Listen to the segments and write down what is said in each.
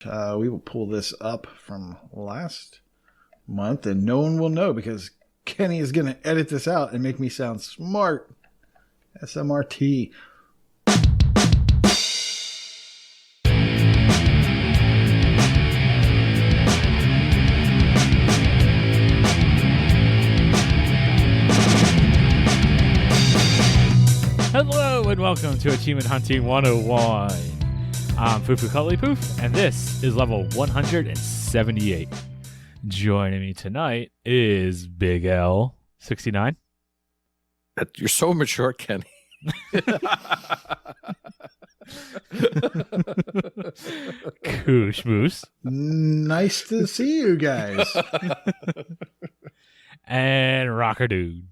We will pull this up from last month, and no one will know because Kenny is going to edit this out and make me sound smart. SMRT. Hello and welcome to Achievement Hunting 101. I'm FuFuCuddilyPoof, and this is level 178. Joining me tonight is Big L 69. You're so mature, Kenny. KooshMoose. Nice to see you guys. And rawkerdude.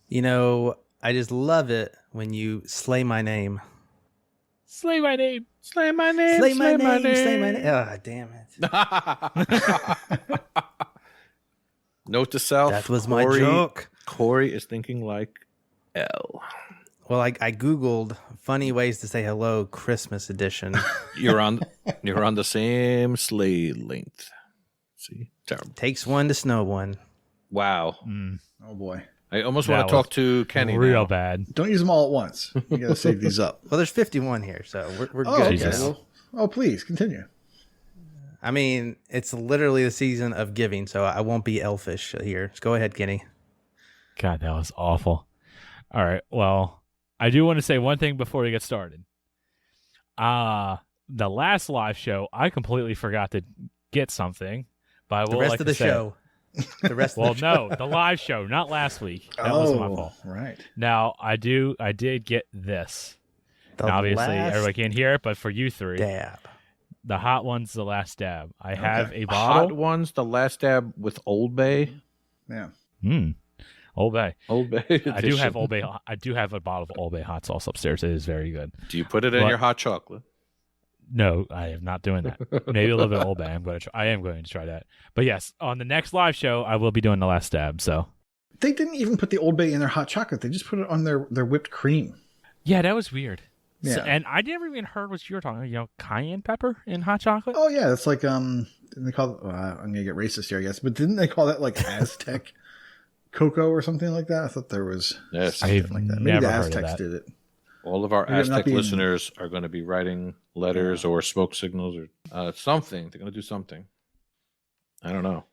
You know, I just love it when you slay my name. Slay my name. Slay my name. Slay my name. Slay my name. Ah, damn it. Note to self. That was my joke. Corey is thinking like L. Well, I Googled funny ways to say hello Christmas edition. You're on the same sleigh length. See? Terrible. Takes one to snow one. Wow. Oh, boy. I almost want to talk to Kenny real now. bad. Don't use them all at once. You got to save these up. Well, there's 51 here, so we're Oh, good. okay. now. Well, please, continue. I mean, it's literally the season of giving, so I won't be elfish here. Just go ahead, Kenny. God, that was awful. All right. Well, I do want to say one thing before we get started. The last live show, I completely forgot to get something. But I will The rest like of the to say, show. The rest of the show. no, the live show, not last week. That wasn't my fault. Right. Now, I did get this. The Now, obviously, last everybody can't hear it, but for you three, dab. the hot one's the last dab. I have a Hot bottle. ones, the last dab with Old Bay. Yeah. Old Bay. Old Bay. I do have Old Bay. I do have a bottle of Old Bay hot sauce upstairs. It is very good. Do you put it in But- your hot chocolate? No, I am not doing that. Maybe a little bit of Old Bay. I am going to try that. But yes, on the next live show, I will be doing the last dab. So They didn't even put the Old Bay in their hot chocolate. They just put it on their whipped cream. yeah, that was weird. Yeah. So, and I never even heard what you were talking about. You know, cayenne pepper in hot chocolate. Oh, yeah. It's like, didn't they call it, I'm going to get racist here, I guess, but didn't they call that like Aztec cocoa or something like that? I thought there was Yes. I've something like that. Maybe never the heard of Aztecs that. did it. All of our Maybe I'm not Aztec being- listeners are going to be writing letters or smoke signals or something. They're going to do something. I don't know.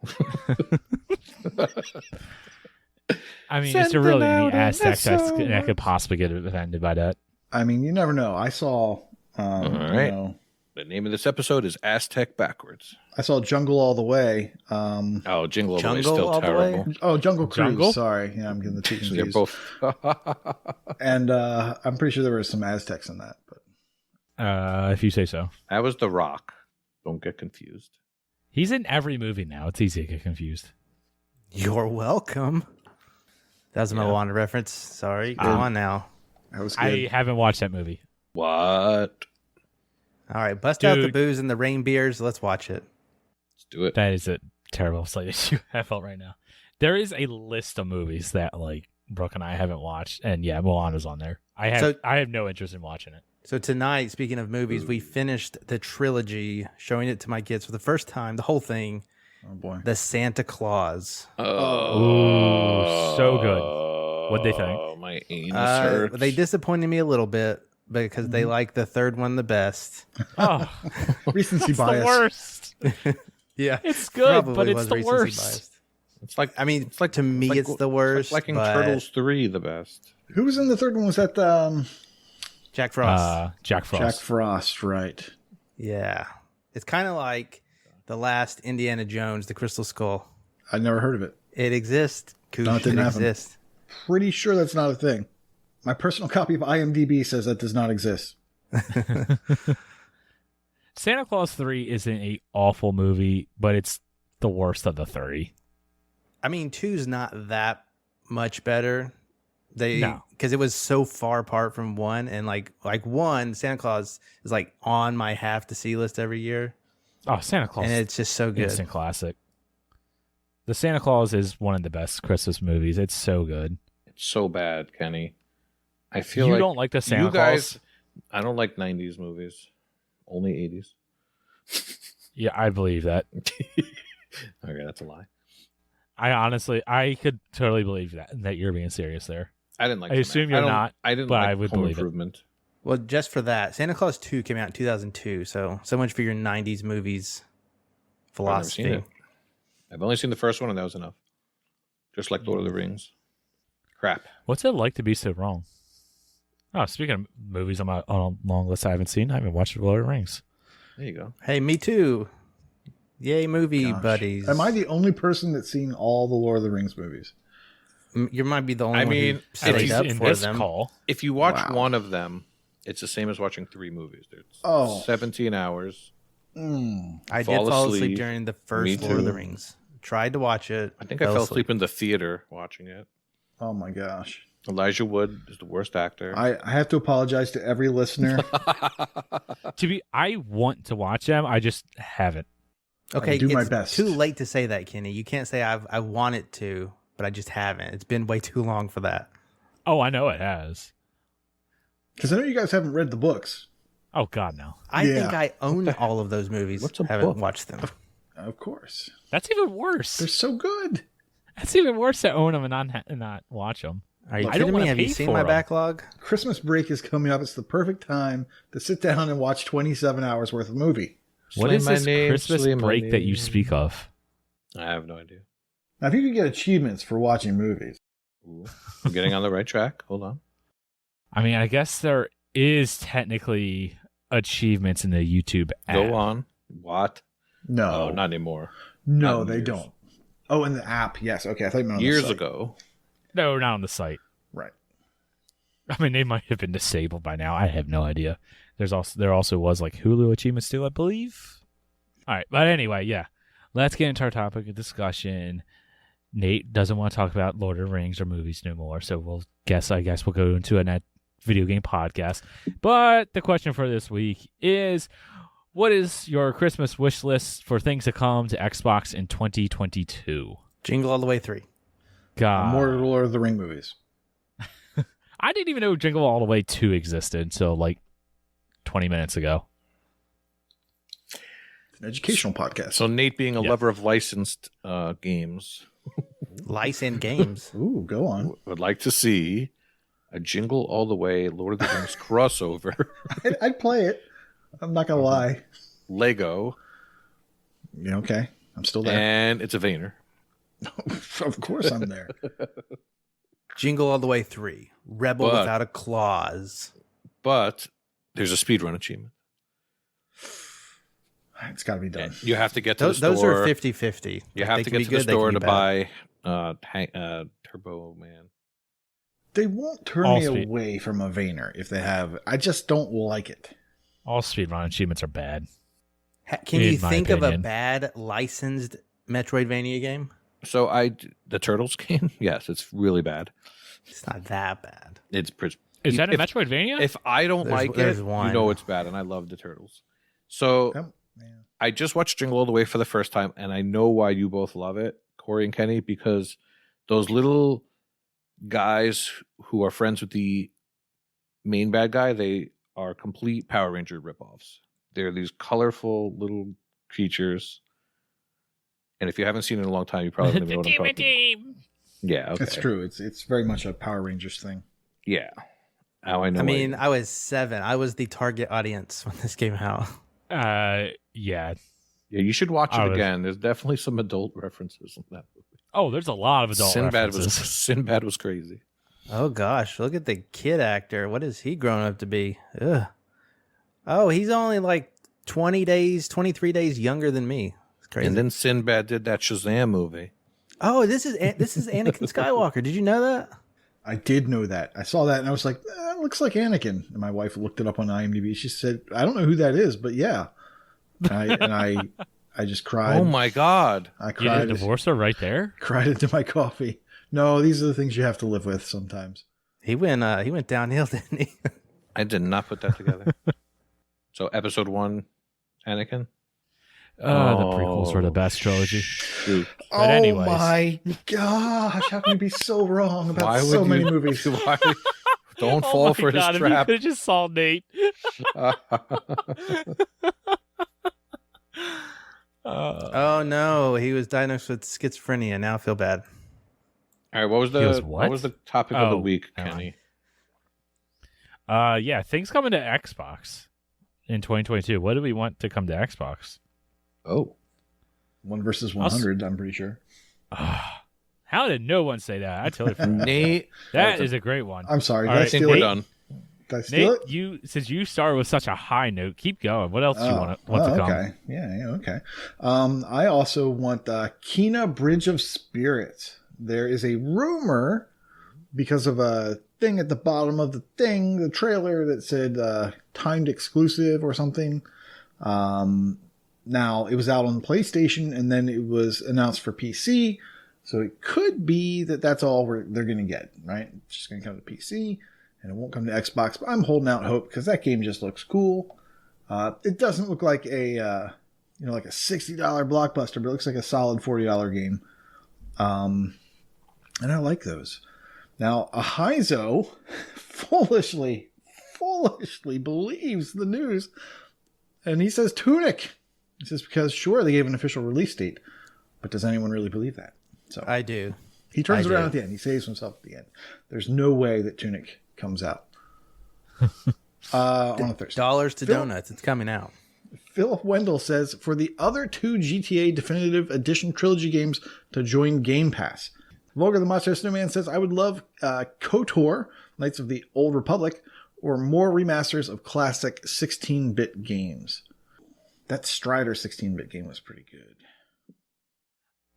I mean, Send it's really them out the Aztecs in the that could possibly get offended by that. I mean, you never know. I saw, All right. you know, The name of this episode is Aztec Backwards. I saw Jungle All the Way. Oh, Jingle All the Way is Jungle still All the Way? terrible. Oh, Jungle Cruise. Jungle? Sorry. Yeah, I'm getting the two They're confused. both. And I'm pretty sure there were some Aztecs in that. But If you say so. That was The Rock. Don't get confused. He's in every movie now. It's easy to get confused. You're welcome. That was a Moana reference. Sorry. Go on now. that was good. I haven't watched that movie. What? All right, bust out the Dude. booze and the rain beers. Let's watch it. Let's do it. That is a terrible slate issue I felt right now. There is a list of movies that like Brooke and I haven't watched, and yeah, Moana's on there. I have no interest in watching it. So tonight, speaking of movies, we finished the trilogy, showing it to my kids for the first time, the whole thing, Oh, boy. the Santa Claus. Ooh, so good. What'd they think? Oh, my anus hurts. They disappointed me a little bit because they like the third one the best. Oh, Recency it's the bias. worst. Yeah, It's good, but probably it's was the recency worst. biased. It's like I mean, to me, like- it's the worst. Like liking but Turtles 3 the best. Who was in the third one? Was that Jack Frost. Jack Frost. Jack Frost? Right. Yeah, it's kind of like the last Indiana Jones, the Crystal Skull. I never heard of it. It exists. No, it didn't happen. exist. Pretty sure that's not a thing. My personal copy of IMDb says that does not exist. Santa Claus 3 isn't a awful movie, but it's the worst of the three. I mean, two's not that much better. No. Because it was so far apart from one, and like one, Santa Claus is like on my have to see list every year, Oh, Santa Claus. and it's just so good. Instant classic. The Santa Claus is one of the best Christmas movies. It's so good. It's so bad, Kenny. I feel You like don't like the Santa you guys. Claus? I don't like 90s movies. Only 80s. Yeah, I believe that. Okay, that's a lie. I could totally believe that you're being serious there. I didn't like. I assume you're not. I didn't but like I would Home believe Improvement. Well, just for that, Santa Claus 2 came out in 2002. So much for your 90s movies philosophy. I've never seen it. I've only seen the first one, and that was enough. Just like Lord of the Rings. Crap. What's it like to be so wrong? Oh, speaking of movies on a long list I haven't seen, I haven't watched Lord of the Rings. There you go. Hey, me too. Yay, movie Gosh. buddies. Am I the only person that's seen all the Lord of the Rings movies? You might be the only I one mean, who if stayed he's up in for this them. call, If you watch Wow. one of them, it's the same as watching 3 movies. There's Oh. 17 hours. I did Fall fall asleep. asleep during the Me first Lord of the too. Rings. Tried to watch it. I think I fell asleep in the theater watching it. Oh my gosh. Elijah Wood is the worst actor. I have to apologize to every listener. I want to watch them. I just haven't. Okay, do my it's best. too late to say that, Kenny. You can't say I wanted to, but I just haven't. It's been way too long for that. Oh, I know it has. Because I know you guys haven't read the books. Oh God, no. I Yeah. think I own all of those movies. What's a haven't book? watched them. Of course. That's even worse. They're so good. That's even worse to own them and not watch them. Are you I kidding don't me? wanna Have you pay seen for my 'em. backlog? Christmas break is coming up. It's the perfect time to sit down and watch 27 hours worth of movie. What Slay is my this name, Christmas slay my break that you name. speak of? I have no idea. Now, if you could get achievements for watching movies, Ooh, I'm getting on the right track. Hold on. I mean, I guess there is technically achievements in the YouTube app. Go on. What? no. Oh, not anymore. no, not they years. don't. Oh, in the app. Yes. Okay. I thought you meant on the Years site. ago. No, not on the site. Right. I mean, they might have been disabled by now. I have no idea. There also was like Hulu achievements too, I believe. All right, but anyway, yeah. Let's get into our topic of discussion. Nate doesn't want to talk about Lord of the Rings or movies no more, so I guess we'll go into a video game podcast. But the question for this week is, what is your Christmas wish list for things to come to Xbox in 2022? Jingle All the Way 3. God, More Lord of the Ring movies. I didn't even know Jingle All the Way 2 existed until like 20 minutes ago. It's an educational podcast. So Nate, being a Yeah. lover of licensed games, Licensed games. Ooh, go on. would like to see a Jingle All the Way Lord of the Rings crossover I'd play it. I'm not going to lie. Lego, Yeah, okay. I'm still there. and it's a Vayner. Of course I'm there. Jingle All the Way 3. Rebel But- Without a Clause. But there's a speedrun achievement. It's got to be done. You have to get to the Those store. are 50-50. You Like, have they to can get be to the good, they store can to be bad. buy Turbo Man. They won't turn All me speed. away from a Vayner if they have. I just don't like it. All speedrun achievements are bad. Can in you my think of a opinion. bad licensed Metroidvania game? So the Turtles game, yes, it's really bad. It's not that bad. It's pretty. Is that a if, Metroidvania? If I don't like There's it, one. you know it's bad, and I love the Turtles. So Yeah. I just watched Jingle All the Way for the first time, and I know why you both love it, Corey and Kenny, because those little guys who are friends with the main bad guy, they are complete Power Ranger ripoffs. They're these colorful little creatures. And if you haven't seen it in a long time, you probably don't even know what I'm talking about. Yeah, okay. That's true. It's very much a Power Rangers thing. Yeah. Now I know. I mean, I was 7. I was the target audience when this came out. Yeah. yeah, you should watch I it was- again. There's definitely some adult references in that movie. Oh, there's a lot of adult references. Sinbad was crazy. Oh gosh, look at the kid actor. What is he grown up to be? Ugh. Oh, he's only like 23 days younger than me. It's crazy. And then Sinbad did that Shazam movie. Oh, this is Anakin Skywalker. Did you know that? I did know that. I saw that and I was like, that looks like Anakin. And my wife looked it up on IMDb. She said, I don't know who that is, but yeah. And I just cried. Oh my God. I You did cried. divorce her right there? Cried into my coffee. No, these are the things you have to live with sometimes. He went downhill, didn't he? I did not put that together. So episode 1, Anakin. The prequels were the best trilogy. Shoot. But anyways. Oh my gosh, how can you be so wrong about Why so would many you- movies? Why- Don't fall for his If you trap. could have just saw Nate. Oh no, he was diagnosed with schizophrenia. Now I feel bad. All right, what was the topic of the week, Kenny? Yeah, things coming to Xbox in 2022. What do we want to come to Xbox? Oh, 1 versus 100. I'm pretty sure. How did no one say that? I totally forgot. Nate, that is a great one. I'm sorry. All Did I right, steal we're it? done. Did I steal Nate, it? since you started with such a high note, keep going. What else do you want to come? Okay. Yeah, okay. I also want Kena Bridge of Spirits. There is a rumor because of a thing at the bottom of the trailer that said timed exclusive or something. Now, it was out on PlayStation and then it was announced for PC. So it could be that that's all they're going to get, right? It's just going to come to PC and it won't come to Xbox. But I'm holding out hope because that game just looks cool. It doesn't look like a like a $60 blockbuster, but it looks like a solid $40 game. And I like those. Now, Ahizo foolishly believes the news, and he says Tunic. He says because sure they gave an official release date, but does anyone really believe that? So I do. He turns around at the end. He saves himself at the end. There's no way that Tunic comes out on a Thursday. Dollars to donuts. It's coming out. Philip Wendell says for the other 2 GTA Definitive Edition Trilogy games to join Game Pass. Volgar the Macho Snowman says, I would love KOTOR, Knights of the Old Republic, or more remasters of classic 16-bit games. That Strider 16-bit game was pretty good.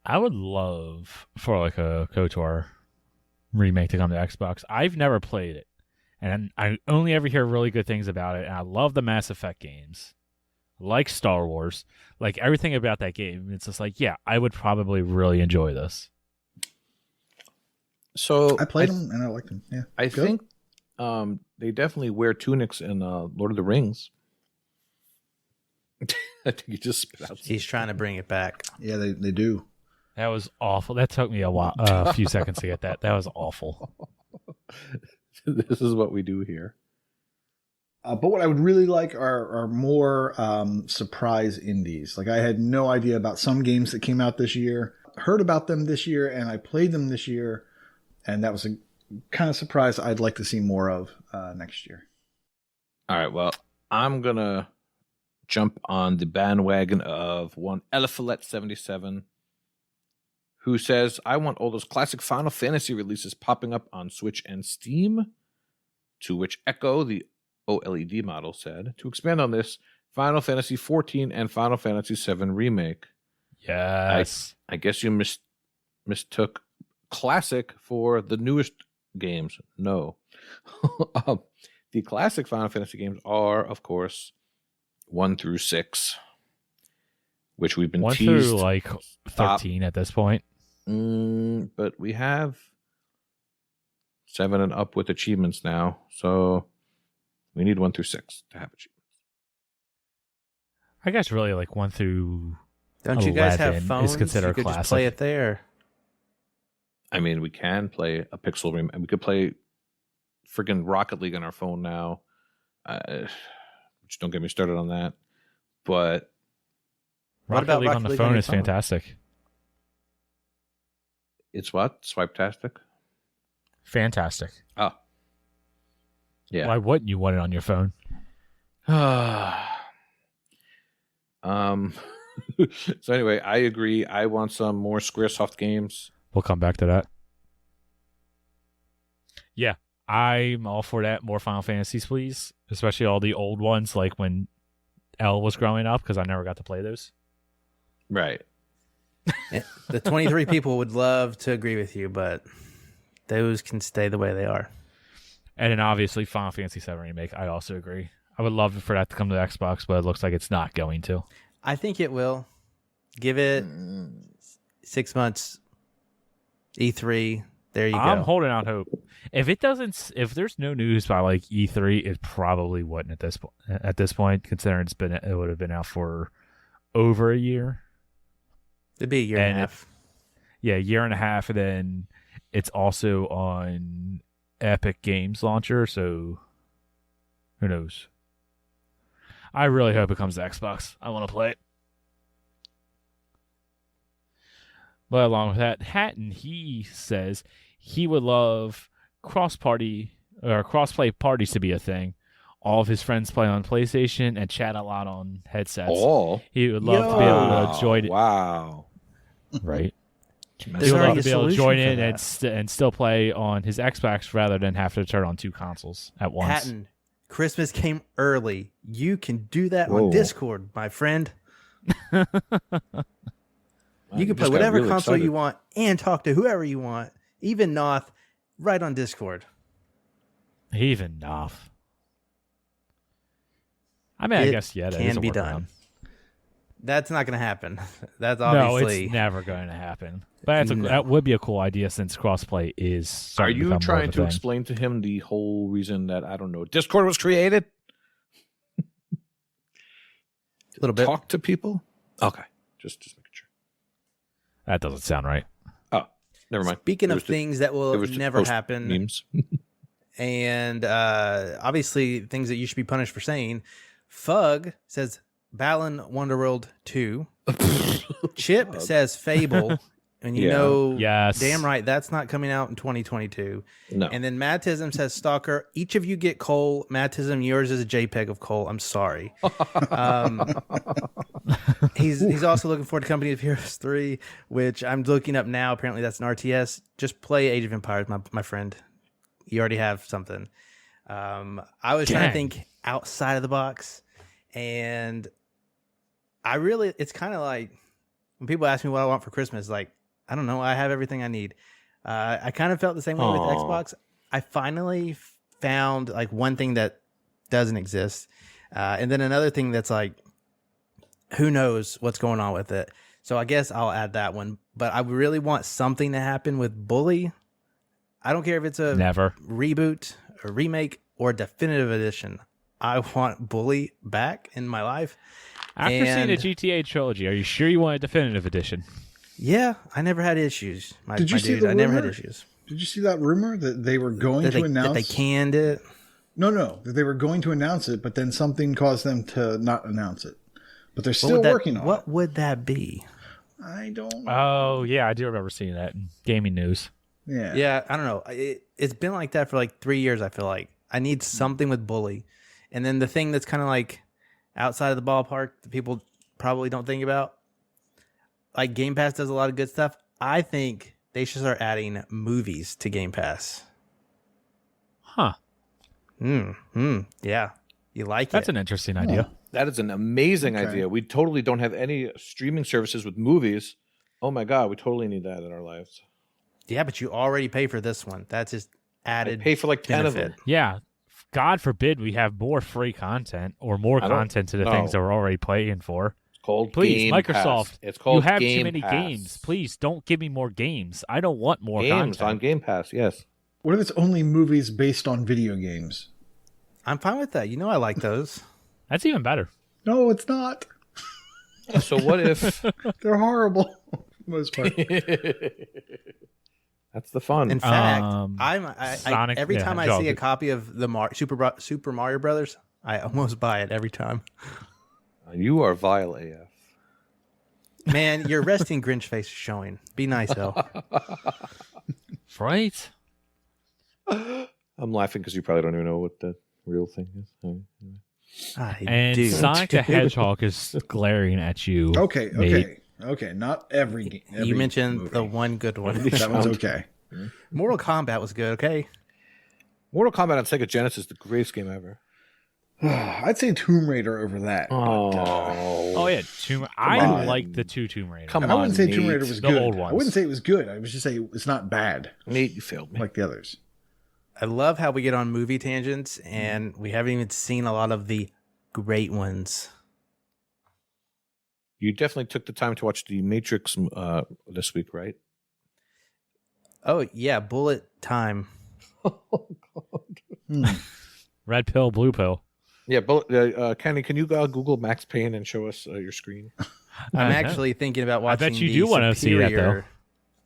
I would love for like a KOTOR remake to come to Xbox. I've never played it, and I only ever hear really good things about it, and I love the Mass Effect games. Like Star Wars, like everything about that game. It's just like, yeah, I would probably really enjoy this. So I played them and I liked them. Yeah, I think they definitely wear tunics in Lord of the Rings. I think he just spit out. He's trying to bring it back. Yeah, they do. That was awful. That took me a few seconds to get that. That was awful. This is what we do here. But what I would really like are more surprise indies. Like I had no idea about some games that came out this year. Heard about them this year, and I played them this year. And that was a kind of surprise I'd like to see more of next year. All right, well, I'm going to jump on the bandwagon of one Eliphalet77, who says, I want all those classic Final Fantasy releases popping up on Switch and Steam. To which Echo, the OLED model, said, to expand on this, Final Fantasy XIV and Final Fantasy VII Remake. Yes. I guess you mistook classic for the newest games. No. The classic Final Fantasy games are, of course, 1 through 6, which we've been 1 teased. through like 13 at this point. But we have 7 and up with achievements now, so we need 1 through 6 to have achievements. I guess really like 1 through Don't you guys have 11 phones? is considered you could classic. just play it there. I mean, we can play a pixel remake. We could play freaking Rocket League on our phone now. Which don't get me started on that. But Rocket League on the phone is fantastic. It's what? Swipe-tastic? Fantastic. Oh. Yeah. Why wouldn't you want it on your phone? So anyway, I agree. I want some more Squaresoft games. We'll come back to that. Yeah, I'm all for that. More Final Fantasies, please. Especially all the old ones, like when L was growing up, because I never got to play those. Right. The 23 people would love to agree with you, but those can stay the way they are. And then obviously Final Fantasy VII Remake, I also agree. I would love for that to come to Xbox, but it looks like it's not going to. I think it will. Give it 6 months. E3. There you go. I'm holding out hope. If there's no news by like E3, it probably wouldn't at this point, considering it would have been out for over a year. It'd be a year and a half. A year and a half, and then it's also on Epic Games Launcher, so who knows? I really hope it comes to Xbox. I want to play it. But along with that, Hatton, he says he would love cross-play parties to be a thing. All of his friends play on PlayStation and chat a lot on headsets. Oh, He would love to be able to join it. Wow. Right. There's He would already love a to be able to solution join for in that. and still play on his Xbox rather than have to turn on 2 consoles at once. Hatton, Christmas came early. You can do that Whoa. on Discord, my friend. Wow, You can just play got whatever really console excited. you want and talk to whoever you want, even Noth, right on Discord. Even enough. I mean, I It guess, yeah, that can is a be workaround. done. That's not going to happen. That's No, obviously. it's never going to happen. But No. that would be a cool idea since crossplay is Are starting to you become more trying of a to thing. explain to him the whole reason that, I don't know, Discord was created? A little bit. Talk to people? Okay. Just making sure. That doesn't sound right. Oh, never mind. Speaking It of was just- things that it will was just never post happen, Memes. and obviously things that you should be punished for saying, Fug says Balan Wonderworld 2. Chip says Fable. And you Yeah. know, Yes. damn right, that's not coming out in 2022. No. And then Matism says Stalker. Each of you get Cole. Matism, yours is a JPEG of Cole. I'm sorry. He's also looking forward to Company of Heroes 3, which I'm looking up now. Apparently that's an RTS. Just play Age of Empires, my friend. You already have something. I was trying to Dang. think outside of the box, and it's kind of like when people ask me what I want for Christmas, like, I don't know, I have everything I need. I kind of felt the same way with Aw. Xbox. I finally found like one thing that doesn't exist, and then another thing that's like, who knows what's going on with it. So I guess I'll add that one. But I really want something to happen with Bully. I don't care if it's a Never. reboot, a remake, or a definitive edition. I want Bully back in my life. After seeing And- the GTA trilogy, are you sure you want a definitive edition? Yeah, I never had issues. Did you my see dude, the I never had rumor? issues. Did you see that rumor that they were going That to they, announce? that they canned it. No, that they were going to announce it, but then something caused them to not announce it. But they're What still would that- working on What it. would that be? I don't know. Oh, yeah, I do remember seeing that in gaming news. Yeah. Yeah, I don't know. It's been like that for like 3 years, I feel like. I need something with Bully. And then the thing that's kind of like outside of the ballpark that people probably don't think about, like Game Pass does a lot of good stuff. I think they should start adding movies to Game Pass. Huh. Yeah. You like That's it? an interesting idea. That is an amazing Okay. idea. We totally don't have any streaming services with movies. Oh my God, we totally need that in our lives. Yeah, but you already pay for this one. That's just I added pay for like 10 of benefit. them. Yeah. God forbid we have more free content or more I don't content to the know. things that we're already paying for. It's called Please, Game Microsoft, Pass. It's called you have Game too many Pass. games. Please don't give me more games. I don't want more Games content. on Game Pass, yes. What if it's only movies based on video games? I'm fine with that. You know I like those. That's even better. No, it's not. So what if They're horrible for the most part. that's the fun? In fact, Sonic- every yeah, time I Joe, see a good. copy of the Super Mario Brothers, I almost buy it every time. You are vile AF. Man, your resting Grinch face is showing. Be nice, though. Right? I'm laughing because you probably don't even know what the real thing is. I And do. Sonic the Hedgehog is glaring at you. Okay, mate. okay. Not every game. You mentioned the one good one. That one's okay. Mortal Kombat was good, okay? Mortal Kombat on Sega Genesis is the greatest game ever. I'd say Tomb Raider over that. Oh, yeah. I on. like the two Tomb Raiders. Come And I wouldn't say Tomb Nate. Raider was The good. old I ones. wouldn't say it was good. I would just say it's not bad Nate, you failed me. like the others. I love how we get on movie tangents, and we haven't even seen a lot of the great ones. You definitely took the time to watch The Matrix this week, right? Oh, yeah, Bullet Time. Red pill, blue pill. Yeah, but Kenny, can you Google Max Payne and show us your screen? I'm I actually thinking about I watching bet you the do wanna see that, though. Superior-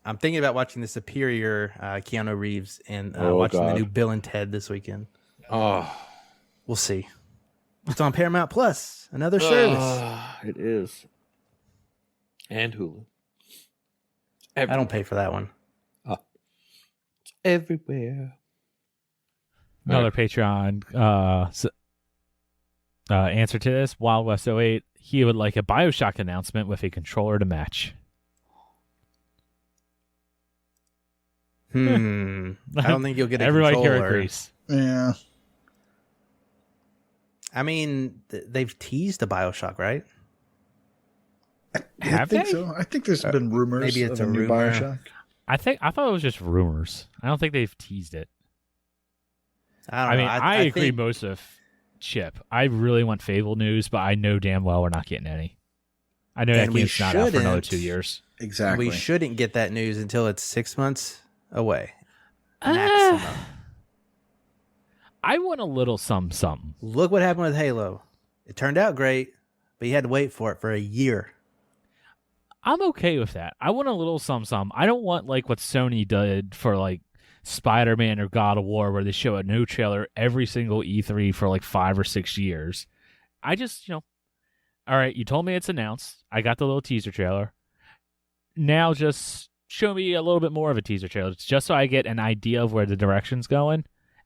I'm thinking about watching the Superior Keanu Reeves and Oh, watching the God. new Bill and Ted this weekend. Oh, We'll see. It's on Paramount Plus, another service. it is. And Hulu. I don't pay for that one. It's everywhere. Another Patreon answer to this: Wild West 08. He would like a BioShock announcement with a controller to match. I don't think you'll get a Everybody controller. here agrees. Yeah. I mean, they've teased a BioShock, right? Have I think they? so. I think there's been rumors maybe it's of a new rumor. Bioshock. I thought it was just rumors. I don't think they've teased it. I don't I know. mean, I agree think most of Chip. I really want Fable news, but I know damn well we're not getting any. I know that And we game's not out for another shouldn't. 2 years. Exactly. we shouldn't get that news until it's 6 months away. Maximum. I want a little something. Look what happened with Halo. It turned out great, but you had to wait for it for a year. I'm okay with that. I want a little something. I don't want like what Sony did for like Spider-Man or God of War, where they show a new trailer every single E3 for like 5 or 6 years. I just, all right, you told me it's announced. I got the little teaser trailer. Now just show me a little bit more of a teaser trailer, just so I get an idea of where the direction's going,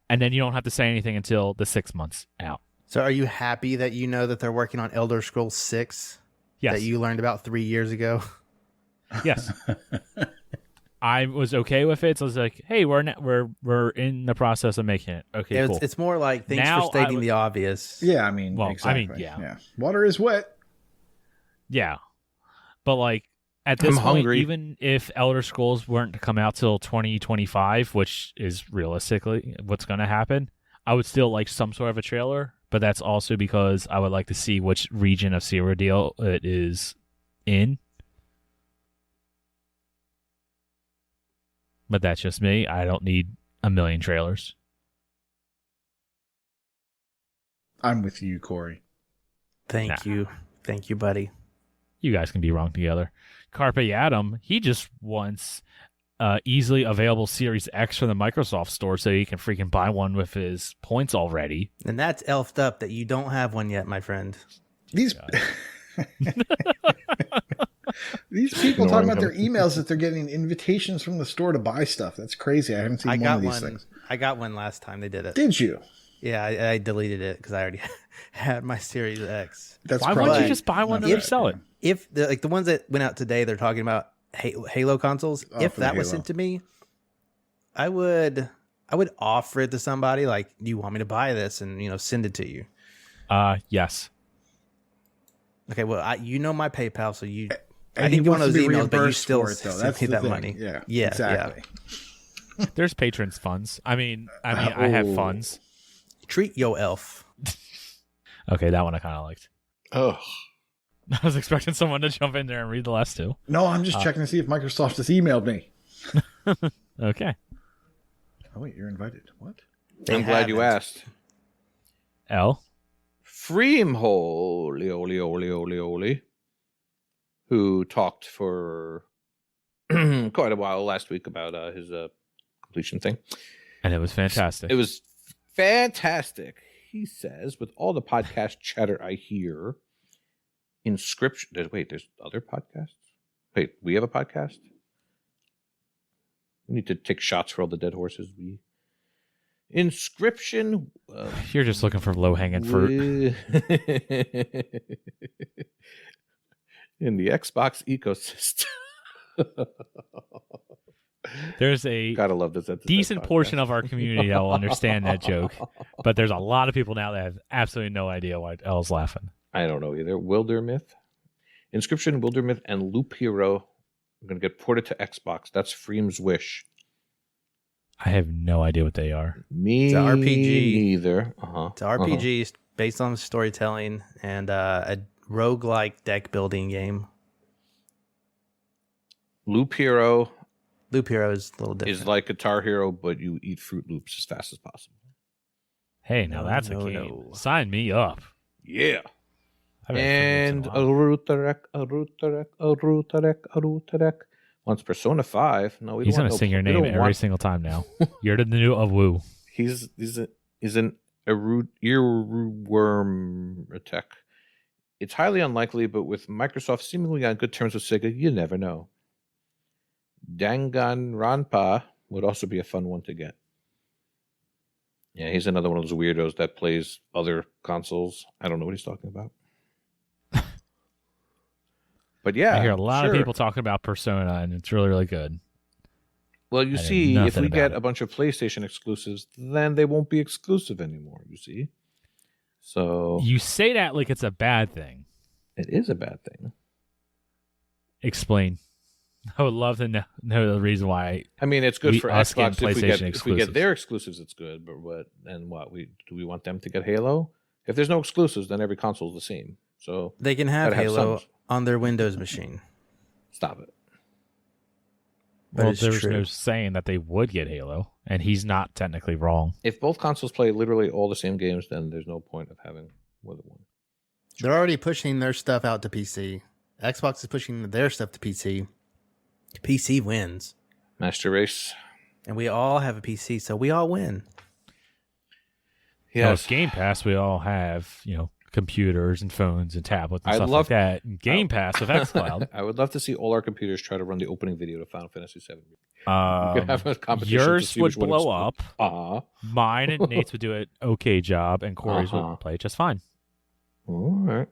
and then you don't have to say anything until the 6 months out. So are you happy that you know that they're working on Elder Scrolls 6 Yes. that you learned about 3 years ago? Yes. I was okay with it. So I was like, hey, we're in the process of making it. Okay, Yeah, cool. it's more like thanks Now for stating I- the obvious. Yeah, I mean, Well, I exactly. mean, yeah. Water is wet. Yeah. But like at this I'm point, hungry. even if Elder Scrolls weren't to come out till 2025, which is realistically what's going to happen, I would still like some sort of a trailer. But that's also because I would like to see which region of Cyrodiil it is in. But that's just me. I don't need a million trailers. I'm with you, Corey. Thank you, buddy. You guys can be wrong together. Carpe Adam, he just wants easily available Series X from the Microsoft Store so he can freaking buy one with his points already. And that's elfed up that you don't have one yet, my friend. These these people talking about their emails that they're getting invitations from the store to buy stuff. That's crazy. I haven't seen one of these things. I got one last time they did it. Did you? Yeah, I deleted it because I already had my Series X. That's Why probably wouldn't you just buy one and not resell it? If the ones that went out today, they're talking about Halo consoles. Oh, if for the that was Halo. sent to me, I would offer it to somebody. Like, do you want me to buy this and send it to you? Yes. Okay, well, you know my PayPal, so you. And I he didn't get one of wants to those be emails, but you reimbursed still for it, though. sent That's me the that thing. money. Yeah, Exactly. There's patrons funds. I mean, I have Oh. funds. Treat yo elf. Okay, that one I kind of liked. Oh, I was expecting someone to jump in there and read the last two. No, I'm just checking to see if Microsoft has emailed me. Okay. Oh wait, you're invited. What? They I'm glad you haven't. asked. L. Freem holy, who talked for quite a while last week about his completion thing. And it was fantastic. It was fantastic. He says, with all the podcast chatter I hear, Inscription. There's other podcasts? Wait, we have a podcast? We need to take shots for all the dead horses. Inscription. You're just looking for low-hanging fruit. In the Xbox ecosystem. There's a Gotta love this. decent portion of our community that will understand that joke, but there's a lot of people now that have absolutely no idea why L's laughing. I don't know either. Wildermyth, Inscription, Wildermyth, and Loop Hero are going to get ported to Xbox. That's Freem's wish. I have no idea what they are. Me It's a RPG. neither. It's an RPG based on storytelling and a roguelike deck building game. Loop Hero Loop Hero is a little different. is like Guitar Hero, but you eat Fruit Loops as fast as possible. Hey, now No, that's no, a game. no. Sign me up. Yeah. I haven't And played this in a while. Arutarek. Once Persona 5. No, we He's don't gonna want sing no- your we name don't every want- single time now. You're the new Awu. He's an earworm attack. It's highly unlikely, but with Microsoft seemingly on good terms with Sega, you never know. Danganronpa would also be a fun one to get. Yeah, he's another one of those weirdos that plays other consoles. I don't know what he's talking about. But yeah, I hear a lot of people talking about Persona, and it's really, really good. Well, you I know see, if nothing we about get it. a bunch of PlayStation exclusives, then they won't be exclusive anymore, you see? So You say that like it's a bad thing. it is a bad thing. Explain. I would love to know the reason why. I mean, it's good for us getting Xbox if we, PlayStation if we get their exclusives, it's good. But do we want them to get Halo? If there's no exclusives, then every console is the same. So They can have gotta have Halo some. on their Windows machine. Stop it. But Well, it's there's true. no saying that they would get Halo, and he's not technically wrong. If both consoles play literally all the same games, then there's no point of having more than one. They're already pushing their stuff out to PC. Xbox is pushing their stuff to PC. PC wins. Master Race. And we all have a PC, so we all win. Well, Yes. with Game Pass, we all have, computers and phones and tablets and I'd stuff love- like that. And Game Pass with xCloud. I would love to see all our computers try to run the opening video to Final Fantasy VII. We Um, could have a competition to yours see would which one blow explodes. up. Mine and Nate's would do an okay job, and Corey's would play just fine. All right.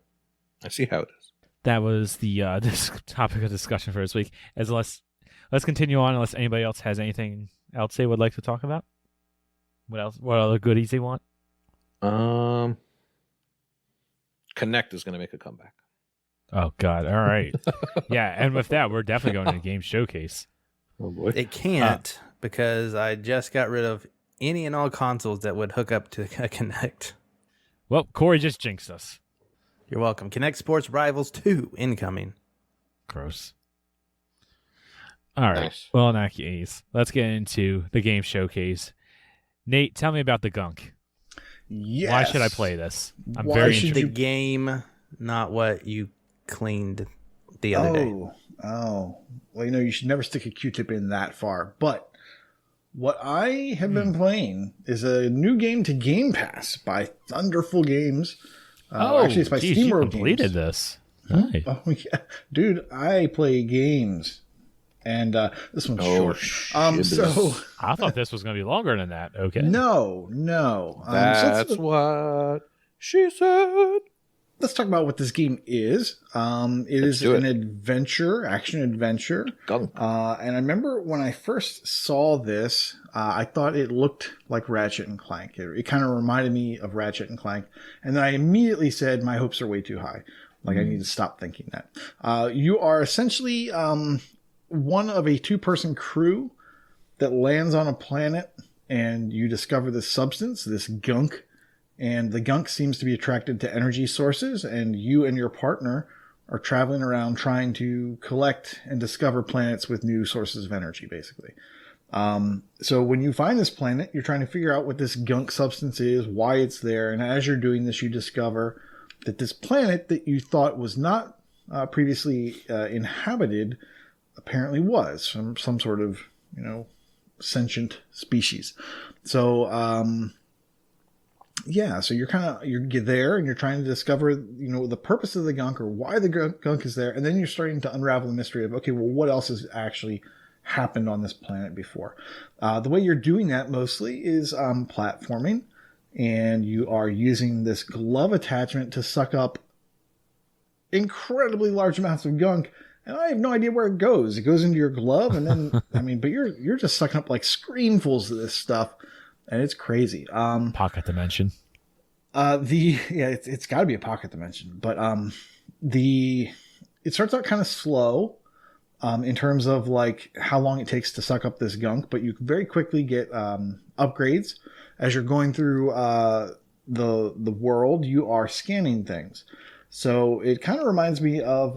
I see how it is. That was the this topic of discussion for this week. Let's continue on unless anybody else has anything else they would like to talk about. What else? What other goodies they want? Connect is going to make a comeback. Oh God! All right, yeah. And with that, we're definitely going to the game showcase. Oh boy. It can't because I just got rid of any and all consoles that would hook up to a Kinect. Well, Corey just jinxed us. You're welcome. Kinect Sports Rivals 2 incoming. Gross. All right. Nice. Well, in that case, let's get into the game showcase. Nate, tell me about the Gunk. Yes. Why should I play this? I'm Why very should interested. The game, not what you cleaned the other day. Oh. Well, you should never stick a Q-tip in that far. But what I have been playing is a new game to Game Pass by Thunderful Games. Actually, it's by geez, Steam you World completed Games. this. Right. Oh yeah, dude, I play games, and this one's short. So I thought this was going to be longer than that. Okay. no. That's what she said. Let's talk about what this game is. It is do an it. action adventure. Gunk. And I remember when I first saw this, I thought it looked like Ratchet and Clank. It kind of reminded me of Ratchet and Clank. And then I immediately said, my hopes are way too high. Like, I need to stop thinking that. You are essentially one of a two-person crew that lands on a planet, and you discover this substance, this gunk. And the gunk seems to be attracted to energy sources, and you and your partner are traveling around trying to collect and discover planets with new sources of energy, basically. So when you find this planet, you're trying to figure out what this gunk substance is, why it's there, and as you're doing this, you discover that this planet that you thought was not previously inhabited apparently was from some sort of, sentient species. So, so you're there and you're trying to discover, the purpose of the gunk or why the gunk is there. And then you're starting to unravel the mystery of, okay, well, what else has actually happened on this planet before? The way you're doing that mostly is platforming, and you are using this glove attachment to suck up incredibly large amounts of gunk. And I have no idea where it goes. It goes into your glove, and then, but you're just sucking up like screenfuls of this stuff. And it's crazy. Pocket dimension. It's got to be a pocket dimension, but it starts out kind of slow in terms of like how long it takes to suck up this gunk, but you very quickly get upgrades as you're going through the world. You are scanning things, so it kind of reminds me of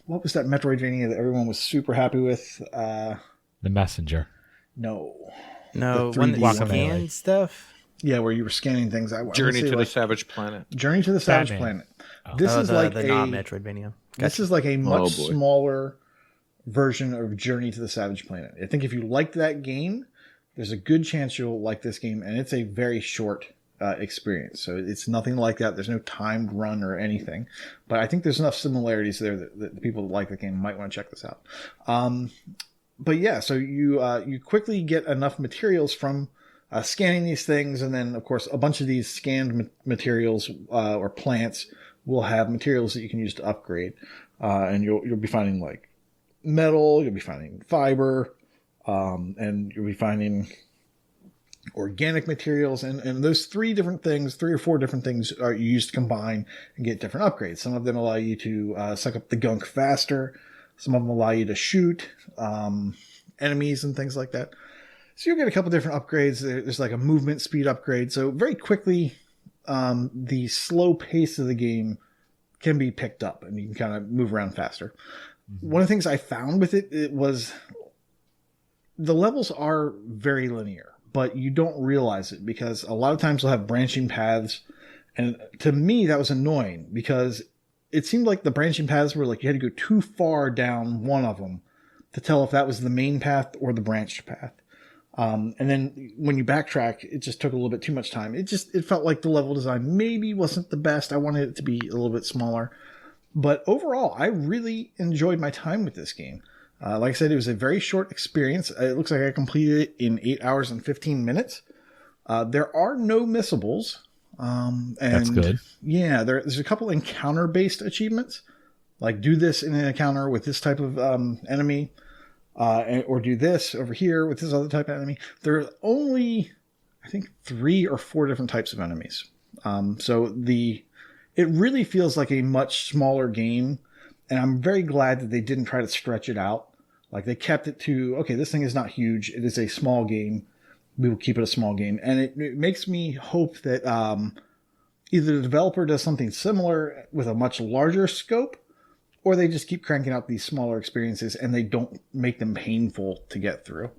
what was that Metroidvania that everyone was super happy with? The Messenger. No, No, the when the 3D scan stuff. Yeah, where you were scanning things. I Journey to the the Savage Planet. Journey to the Savage Batman. Planet. This is like the not Metroidvania. This is like a much boy. smaller version of Journey to the Savage Planet. I think if you liked that game, there's a good chance you'll like this game, and it's a very short experience. So it's nothing like that. There's no timed run or anything. But I think there's enough similarities there that the people that like the game might want to check this out. but yeah, so you quickly get enough materials from scanning these things, and then of course a bunch of these scanned materials or plants will have materials that you can use to upgrade, and you'll be finding like metal, you'll be finding fiber, and you'll be finding organic materials, and those three or four different things are used to combine and get different upgrades. Some of them allow you to suck up the gunk faster. Some of them allow you to shoot enemies and things like that. So you'll get a couple different upgrades. There's like a movement speed upgrade. So very quickly, the slow pace of the game can be picked up, and you can kind of move around faster. Mm-hmm. One of the things I found with it was the levels are very linear, but you don't realize it because a lot of times they'll have branching paths. And to me, that was annoying because it seemed like the branching paths were like you had to go too far down one of them to tell if that was the main path or the branched path. And then when you backtrack, it just took a little bit too much time. It felt like the level design maybe wasn't the best. I wanted it to be a little bit smaller. But overall, I really enjoyed my time with this game. Like I said, it was a very short experience. It looks like I completed it in 8 hours and 15 minutes. There are no missables. And that's good. Yeah, there's a couple encounter-based achievements. Like do this in an encounter with this type of enemy. Or do this over here with this other type of enemy. There are only, I think, 3 or 4 different types of enemies. So it really feels like a much smaller game. And I'm very glad that they didn't try to stretch it out. Like they kept it to, okay, this thing is not huge. It is a small game. We will keep it a small game. And it makes me hope that either the developer does something similar with a much larger scope, or they just keep cranking out these smaller experiences and they don't make them painful to get through.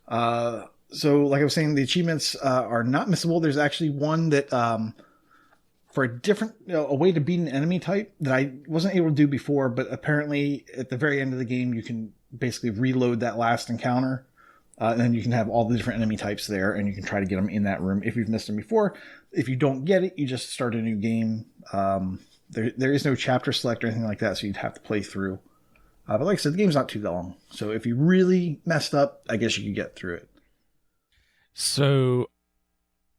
So like I was saying, the achievements are not missable. There's actually one that for a different, a way to beat an enemy type that I wasn't able to do before, but apparently at the very end of the game, you can basically reload that last encounter. And then you can have all the different enemy types there, and you can try to get them in that room if you've missed them before. If you don't get it, you just start a new game. There is no chapter select or anything like that, so you'd have to play through. But like I said, the game's not too long. So if you really messed up, I guess you could get through it. So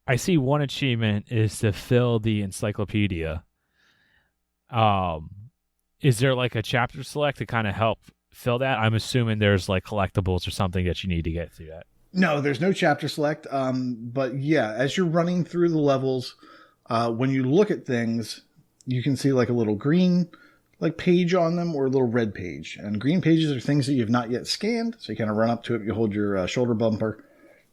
I see one achievement is to fill the encyclopedia. Is there like a chapter select to kind of help fill that? I'm assuming there's like collectibles or something that you need to get through that. No, there's no chapter select. But yeah, as you're running through the levels, when you look at things, you can see like a little green like page on them or a little red page. And green pages are things that you have not yet scanned. So you kind of run up to it, you hold your shoulder bumper,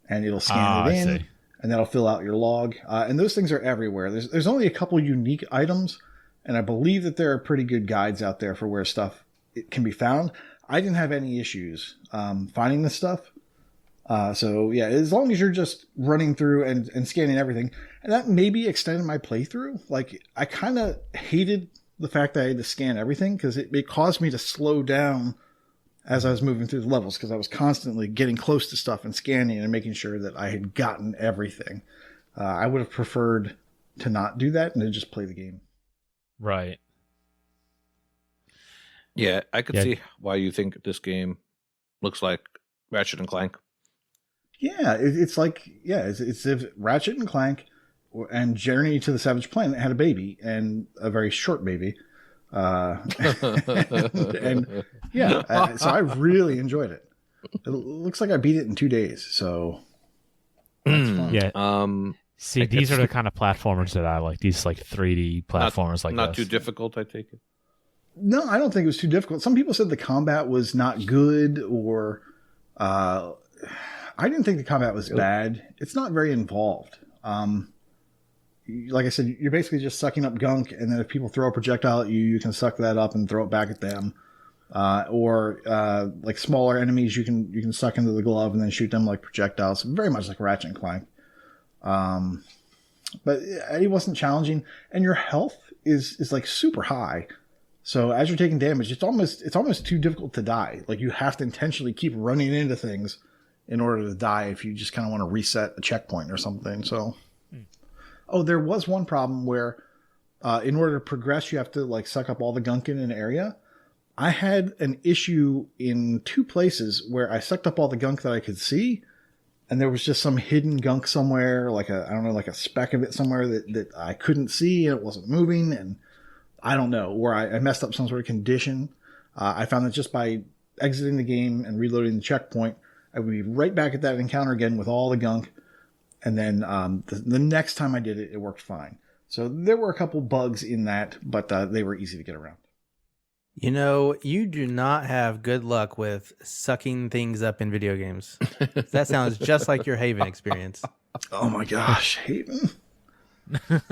and it'll scan it in, and that'll fill out your log. And those things are everywhere. There's only a couple unique items, and I believe that there are pretty good guides out there for where stuff it can be found. I didn't have any issues finding this stuff. So yeah, as long as you're just running through and scanning everything, and that maybe extended my playthrough. Like I kind of hated the fact that I had to scan everything because it caused me to slow down as I was moving through the levels because I was constantly getting close to stuff and scanning and making sure that I had gotten everything. I would have preferred to not do that and to just play the game. Right. Yeah, I could see why you think this game looks like Ratchet and Clank. Yeah, it's like, it's if Ratchet and Clank and Journey to the Savage Planet had a baby, and a very short baby. And yeah, so I really enjoyed it. It looks like I beat it in 2 days, so that's fun. Yeah. See, these are the kind of platformers that I like. These like 3D platformers like not this. Too difficult, I take it. No, I don't think it was too difficult. Some people said the combat was not good, or I didn't think the combat was bad. It's not very involved. Like I said, you're basically just sucking up gunk, and then if people throw a projectile at you, you can suck that up and throw it back at them. Or like smaller enemies, you can suck into the glove and then shoot them like projectiles. Very much like Ratchet and Clank. But it wasn't challenging, and your health is like super high. So as you're taking damage, it's almost too difficult to die. Like you have to intentionally keep running into things in order to die if you just kind of want to reset a checkpoint or something. So, there was one problem where in order to progress, you have to like suck up all the gunk in an area. I had an issue in 2 places where I sucked up all the gunk that I could see, and there was just some hidden gunk somewhere, like a speck of it somewhere that I couldn't see, and it wasn't moving, and I don't know, where I messed up some sort of condition. I found that just by exiting the game and reloading the checkpoint, I would be right back at that encounter again with all the gunk, and then the next time I did it, it worked fine. So there were a couple bugs in that, but they were easy to get around. You know, you do not have good luck with sucking things up in video games. That sounds just like your Haven experience. Oh my gosh, Haven.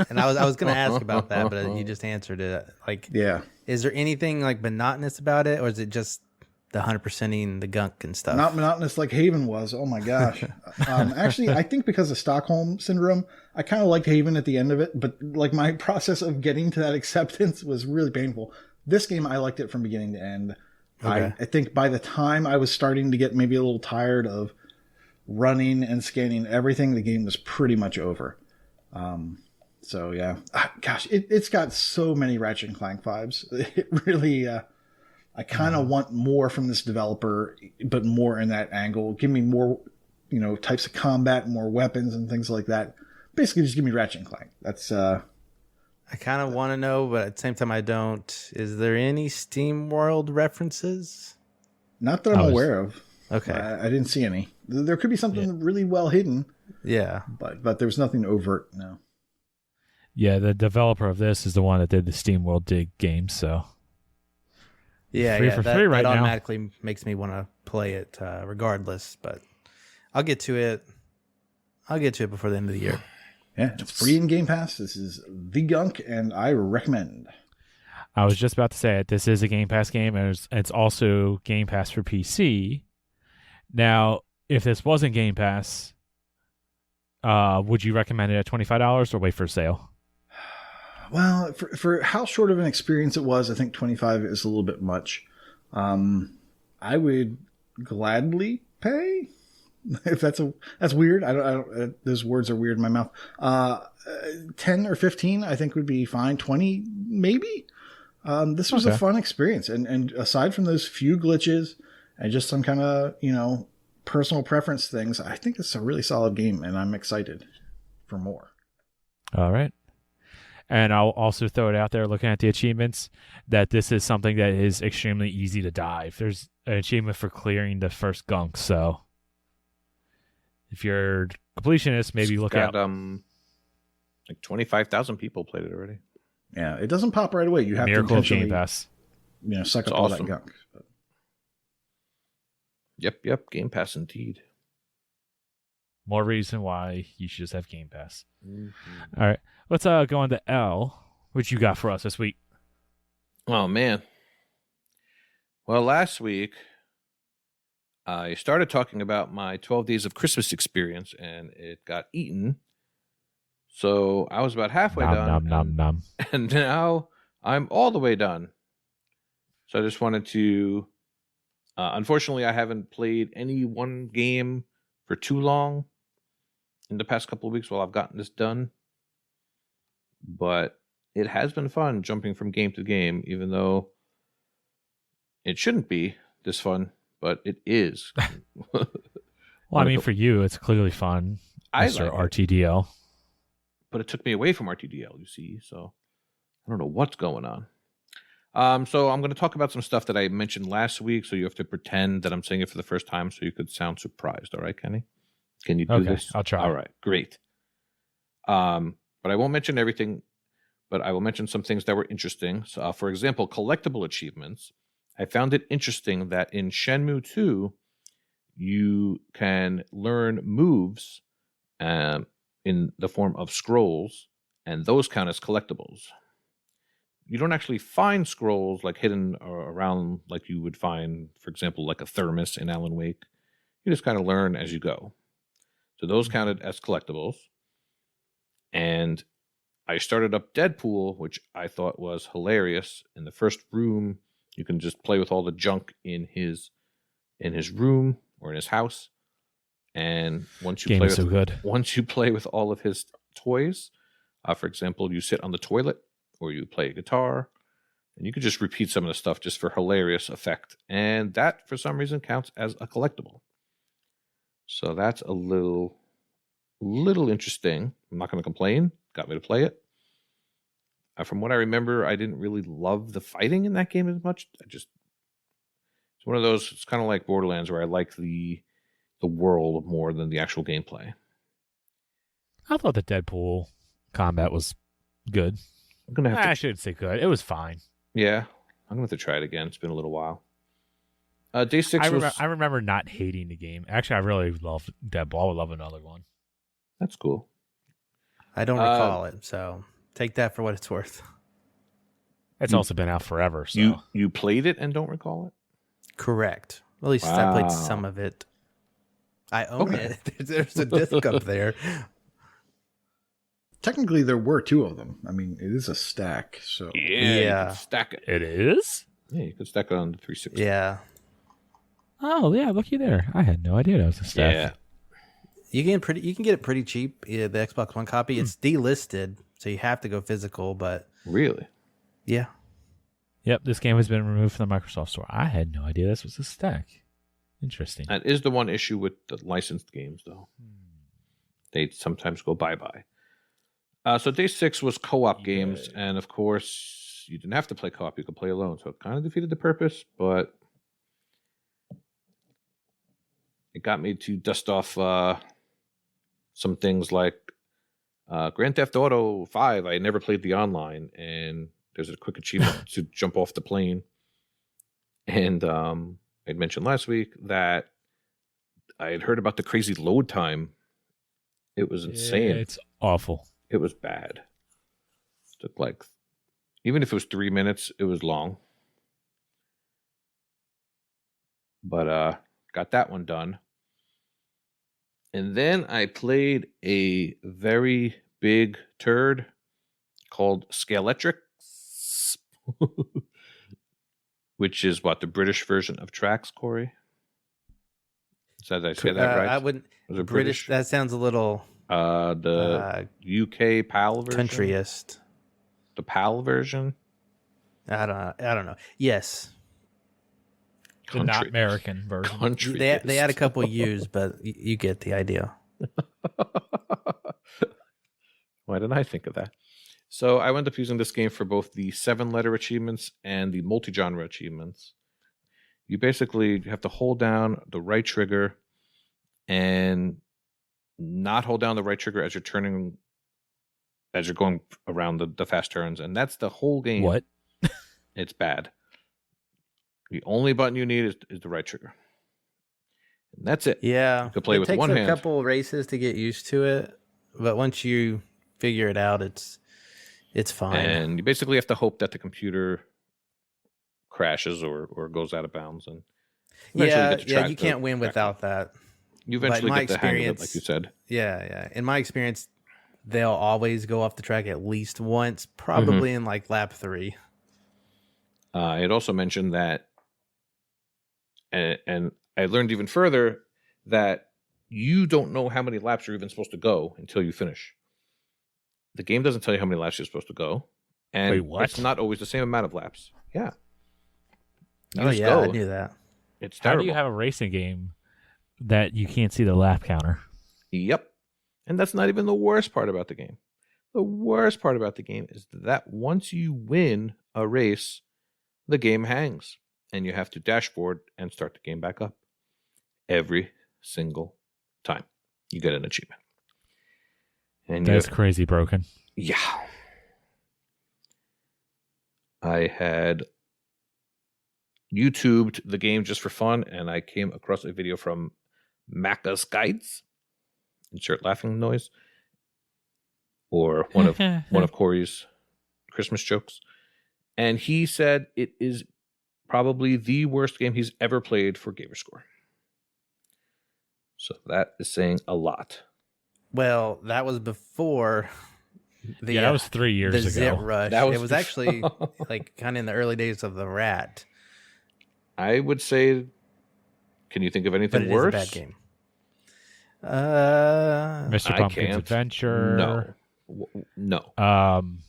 And I was going to ask about that, but you just answered it. Like, Yeah. Is there anything like monotonous about it, or is it just the 100%ing the gunk and stuff? Not monotonous like Haven was. Oh my gosh. Actually, I think because of Stockholm Syndrome, I kind of liked Haven at the end of it, but like my process of getting to that acceptance was really painful. This game, I liked it from beginning to end. Okay. I think by the time I was starting to get maybe a little tired of running and scanning everything, the game was pretty much over. So yeah, gosh, it's got so many Ratchet and Clank vibes. It really, I kind of want more from this developer, but more in that angle. Give me more, types of combat, more weapons and things like that. Basically, just give me Ratchet and Clank. That's, I kind of want to know, but at the same time, I don't. Is there any Steam World references? Not that I'm aware of. Okay. I didn't see any. There could be something really well hidden. Yeah. But there's nothing overt, no. Yeah, the developer of this is the one that did the Steam World Dig game, so. Yeah, free that right now. automatically makes me want to play it regardless, but I'll get to it. I'll get to it before the end of the year. Yeah, it's free in Game Pass. This is The Gunk, and I recommend. I was just about to say it. This is a Game Pass game, and it's also Game Pass for PC. Now, if this wasn't Game Pass, would you recommend it at $25 or wait for a sale? Well, for how short of an experience it was, I think 25 is a little bit much. I would gladly pay. If that's weird. I don't those words are weird in my mouth. 10 or 15 I think would be fine. 20 maybe. This was a fun experience, and aside from those few glitches and just some kind of, personal preference things, I think it's a really solid game, and I'm excited for more. All right. And I'll also throw it out there, looking at the achievements, that this is something that is extremely easy to dive. There's an achievement for clearing the first gunk, so if you're completionist, maybe look out. Like 25,000 people played it already. Yeah, it doesn't pop right away. You have Miracle to of Game intentionally, Pass. Suck up awesome. all that gunk. But. Yep, Game Pass indeed. More reason why you should just have Game Pass. Mm-hmm. All right, let's go on to L. What you got for us this week? Oh, man. Well, last week, I started talking about my 12 Days of Christmas experience, and it got eaten. So I was about halfway done. And now I'm all the way done. So I just wanted to... unfortunately, I haven't played any one game for too long in the past couple of weeks while I've gotten this done. But it has been fun jumping from game to game, even though it shouldn't be this fun, but it is. Well, I mean, for you, it's clearly fun. Mr. RTDL. But it took me away from RTDL, you see, so I don't know what's going on. So I'm going to talk about some stuff that I mentioned last week, so you have to pretend that I'm saying it for the first time so you could sound surprised. All right, Kenny? Can you do this? I'll try. All right, great. But I won't mention everything, but I will mention some things that were interesting. So, for example, collectible achievements. I found it interesting that in Shenmue 2, you can learn moves in the form of scrolls, and those count as collectibles. You don't actually find scrolls like hidden around like you would find, for example, like a thermos in Alan Wake. You just kind of learn as you go. So those counted as collectibles. And I started up Deadpool, which I thought was hilarious. In the first room, you can just play with all the junk in his room or in his house. And once you play with all of his toys, for example, you sit on the toilet, or you play a guitar, And you could just repeat some of the stuff just for hilarious effect. And that, for some reason, counts as a collectible. So that's a little interesting. I'm not going to complain. Got me to play it. From what I remember, I didn't really love the fighting in that game as much. It's one of those, it's kind of like Borderlands where I like the world more than the actual gameplay. I thought the Deadpool combat was good. I'm gonna have I shouldn't say good. It was fine. Yeah, I'm going to have to try it again. It's been a little while. Day 6 I remember not hating the game. Actually, I really loved Deadpool. I would love another one. That's cool. I don't recall it, so take that for what it's worth. It's also been out forever. So you played it and don't recall it? Correct. Well, at least I played some of it. I own it. There's a disc up there. Technically, there were 2 of them. I mean, it is a stack. So Yeah. You can stack it. It is? Yeah, you could stack it on the 360. Yeah. Oh, yeah. Looky there. I had no idea that was a stack. Yeah. You can get it pretty cheap. Yeah, the Xbox One copy. It's delisted, so you have to go physical. But Really? yeah, Yep, this game has been removed from the Microsoft Store. I had no idea this was a stack. Interesting. That is the one issue with the licensed games, though. They sometimes go bye-bye. So day 6 was co-op games, and of course, you didn't have to play co-op. You could play alone, so it kind of defeated the purpose, but it got me to dust off some things like Grand Theft Auto 5. I never played the online, and there's a quick achievement to jump off the plane. And I'd mentioned last week that I had heard about the crazy load time. It was insane. Yeah, it's awful. It was bad. It took like, even if it was 3 minutes, it was long. But got that one done. And then I played a very big turd called Scaletrix, which is what, the British version of Tracks, Corey? Did I say that right? I wouldn't. Was it British? That sounds a little the UK PAL version? countryist. The PAL version? I don't know. Yes. The not American version. Country. They had a couple U's, but you get the idea. Why didn't I think of that? So I wound up using this game for both the 7-letter achievements and the multi-genre achievements. You basically have to hold down the right trigger and not hold down the right trigger as you're going around the fast turns, and that's the whole game. What? It's bad. The only button you need is the right trigger. And that's it. Yeah. You could play with one hand. It takes a couple races to get used to it, but once you figure it out, it's fine. And you basically have to hope that the computer crashes or goes out of bounds. And you can't win without that. You eventually get the hang of it, like you said. Yeah. In my experience, they'll always go off the track at least once, probably in like lap 3. It also mentioned that, and I learned even further that you don't know how many laps you're even supposed to go until you finish. The game doesn't tell you how many laps you're supposed to go, and Wait, what? It's not always the same amount of laps. Yeah. I knew that. It's How terrible. do you have a racing game that you can't see the lap counter? Yep. And that's not even the worst part about the game. The worst part about the game is that once you win a race, the game hangs, and you have to dashboard and start the game back up. Every single time you get an achievement. And That's crazy broken. Yeah. I had YouTubed the game just for fun, and I came across a video from Macca's Guides. Insert laughing noise. Or one of Corey's Christmas jokes. And he said it is probably the worst game he's ever played for Gamerscore. So that is saying a lot. Well, that was before that was 3 years ago. Zit Rush. It was actually like kind of in the early days of the Rat. I would say, can you think of anything worse? It is a bad game. Mr. Pumpkin's Adventure. No. Um,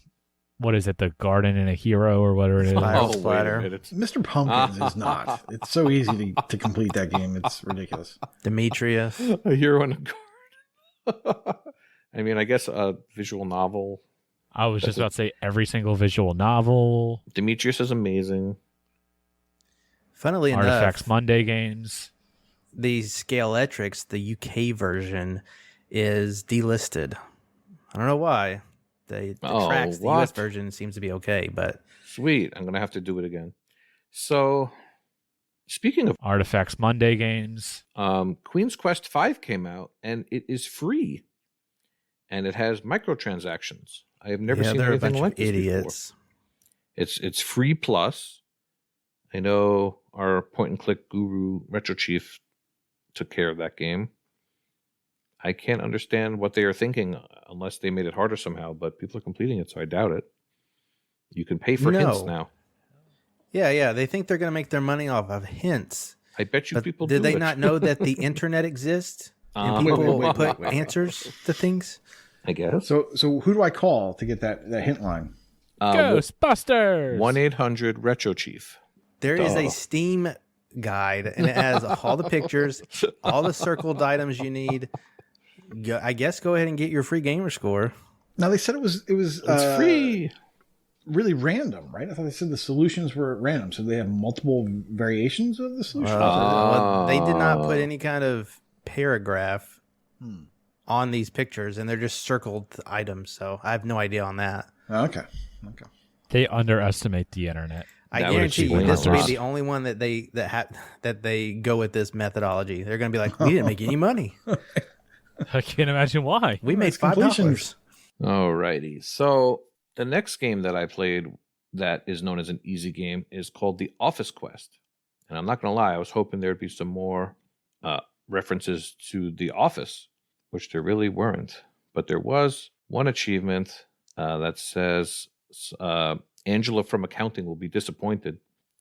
what is it, the Garden and a Hero or whatever it is. Spiral Oh, wait a Splatter. minute. Mr. Pumpkins is not. It's so easy to complete that game. It's ridiculous. Demetrius. A hero and a guard. I mean, I guess a visual novel. I was just about to say every single visual novel, Demetrius is amazing. Funnily Artifacts enough, Monday games. the Scaletrix, the UK version, is delisted. I don't know why. The tracks, the US version seems to be okay, but Sweet. I'm going to have to do it again. So, speaking of Artifacts Monday games. Queen's Quest 5 came out, and it is free. And it has microtransactions. I have never seen they're a anything bunch like of this idiots. before. It's free plus. I know our point and click guru Retro Chief took care of that game. I can't understand what they are thinking unless they made it harder somehow, but people are completing it, so I doubt it. You can pay for hints now. Yeah. They think they're going to make their money off of hints. I bet you But people did do they it. not know that the internet exists and Wait, people wait. put answers to things? I guess. So who do I call to get that hint line? Ghostbusters! 1-800-RETRO-CHIEF. There is a Steam guide, and it has all the pictures, all the circled items you need. I guess go ahead and get your free gamer score. Now they said it was It's free. really random, right? I thought they said the solutions were random, so they have multiple variations of the solution. Well, they did not put any kind of paragraph on these pictures, and they're just circled items. So I have no idea on that. Okay. They underestimate the internet. I That would guarantee you, explain this a will be lot. the only one that they go with this methodology. They're going to be like, we didn't make any money. I can't imagine why. We made Nice $5. completions. Alrighty. So the next game that I played that is known as an easy game is called The Office Quest. And I'm not going to lie, I was hoping there'd be some more references to The Office, which there really weren't. But there was one achievement that says Angela from accounting will be disappointed.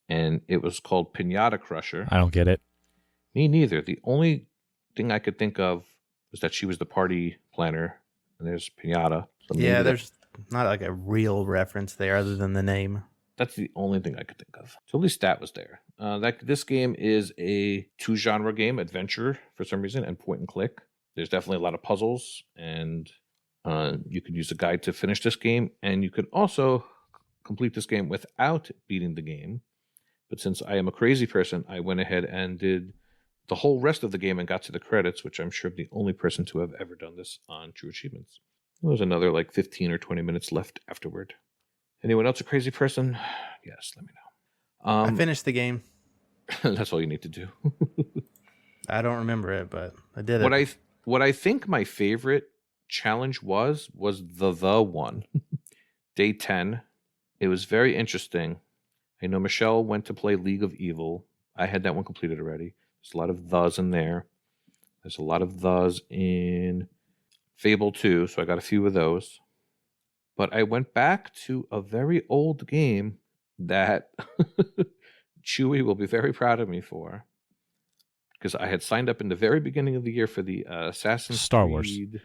And it was called Pinata Crusher. I don't get it. Me neither. The only thing I could think of was that she was the party planner. And there's Pinata. So maybe Yeah, there's not like a real reference there other than the name. that's the only thing I could think of. So at least that was there. This game is a 2-genre game, adventure for some reason, and point and click. There's definitely a lot of puzzles, and you could use a guide to finish this game, and you could also complete this game without beating the game. But since I am a crazy person, I went ahead and did the whole rest of the game and got to the credits, which I'm sure I'm the only person to have ever done this on True Achievements. There was another like 15 or 20 minutes left afterward. Anyone else a crazy person? Yes, let me know. I finished the game. That's all you need to do. I don't remember it, but I did it. What I think my favorite challenge was the one. Day 10. It was very interesting. I know Michelle went to play League of Evil. I had that one completed already. There's a lot of thes in there. There's a lot of thes in Fable 2, so I got a few of those. But I went back to a very old game that Chewy will be very proud of me for. Because I had signed up in the very beginning of the year for the Assassin's Star Wars. Creed.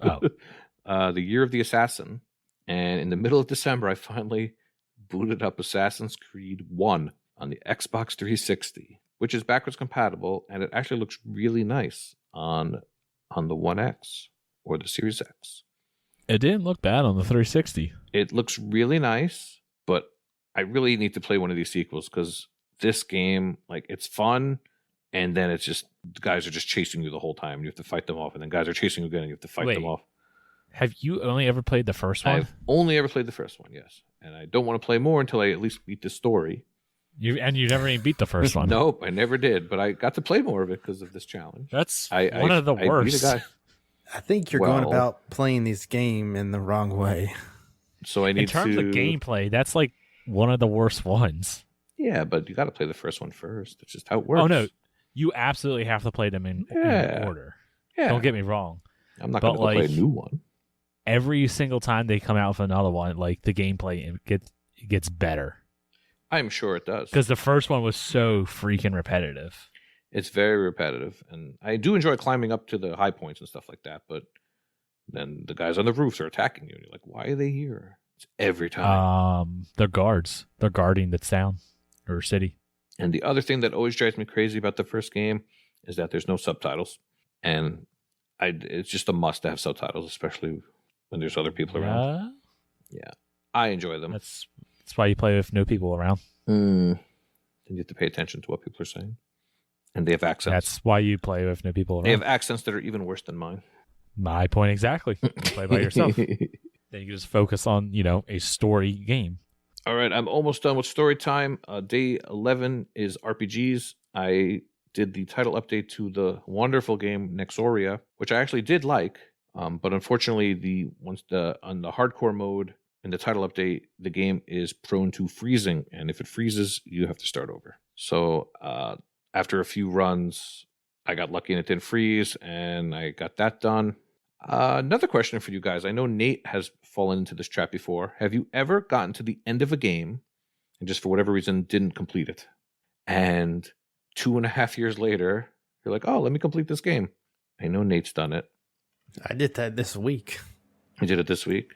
Oh. The Year of the Assassin. And in the middle of December, I finally booted up Assassin's Creed 1 on the Xbox 360, which is backwards compatible, and it actually looks really nice on the One X or the Series X. It didn't look bad on the 360. It looks really nice, but I really need to play one of these sequels because this game, like, it's fun, and then it's just, the guys are just chasing you the whole time. You have to fight them off, and then guys are chasing you again, and you have to fight them off. Have you only ever played the first one? I've only ever played the first one, yes. And I don't want to play more until I at least beat the story. You never even beat the first one. Nope, I never did, but I got to play more of it because of this challenge. That's I one of the I beat worst. a guy. I think you're going Well- about playing this game in the wrong way. So I need In terms to... of gameplay, that's like one of the worst ones. Yeah, but you got to play the first one first. That's just how it works. Oh, no. You absolutely have to play them in order. Yeah. Don't get me wrong. I'm not going to go play a new one. Every single time they come out with another one, like the gameplay gets better. I'm sure it does. Because the first one was so freaking repetitive. It's very repetitive. And I do enjoy climbing up to the high points and stuff like that. But then the guys on the roofs are attacking you. And you're like, why are they here? Every time. They're guards. They're guarding the town or city. And the other thing that always drives me crazy about the first game is that there's no subtitles. And it's just a must to have subtitles, especially when there's other people around. Yeah. I enjoy them. That's why you play with no people around. And you have to pay attention to what people are saying. And they have accents. That's why you play with no people around. They have accents that are even worse than mine. My point exactly. You play by yourself. Then you just focus on, a story game. All right, I'm almost done with story time. Day 11 is RPGs. I did the title update to the wonderful game Nexoria, which I actually did like. But unfortunately, on the hardcore mode in the title update, the game is prone to freezing. And if it freezes, you have to start over. So after a few runs, I got lucky and it didn't freeze, and I got that done. Another question for you guys. I know Nate has fallen into this trap before. Have you ever gotten to the end of a game and just for whatever reason didn't complete it? And 2.5 years later, you're like, oh, let me complete this game. I know Nate's done it. I did that this week. I did it this week.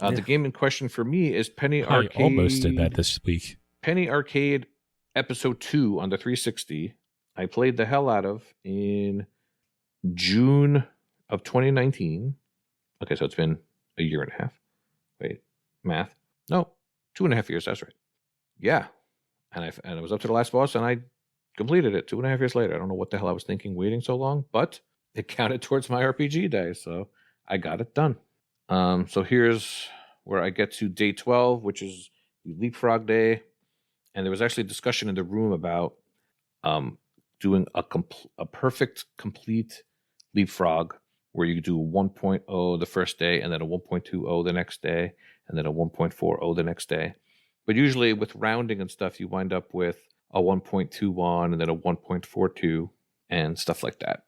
Yeah. The game in question for me is Penny Arcade. I almost did that this week. Penny Arcade Episode 2 on the 360. I played the hell out of in June of 2019. Okay, so it's been a year and a half. Wait, math? No, 2.5 years. That's right. Yeah, and I was up to the last boss, and I completed it 2.5 years later. I don't know what the hell I was thinking waiting so long, but it counted towards my RPG day, so I got it done. So here's where I get to day 12, which is the leapfrog day, and there was actually a discussion in the room about doing a perfect complete leapfrog, where you do a 1.0 the first day, and then a 1.20 the next day, and then a 1.40 the next day. But usually with rounding and stuff, you wind up with a 1.21 and then a 1.42 and stuff like that.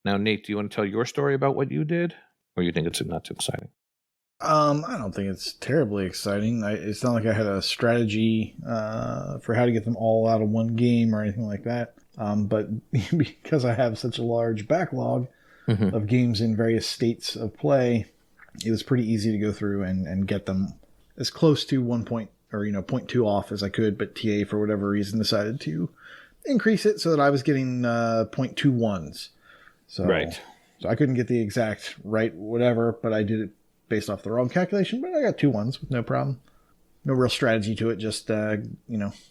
Now, Nate, do you want to tell your story about what you did? Or you think it's not too exciting? I don't think it's terribly exciting. It's not like I had a strategy for how to get them all out of one game or anything like that. But because I have such a large backlog of games in various states of play, it was pretty easy to go through and get them as close to 0.2 off as I could. But TA, for whatever reason, decided to increase it so that I was getting 0.21s. So, right. So I couldn't get the exact right whatever, but I did it based off the wrong calculation. But I got 2 1s with no problem. No real strategy to it, just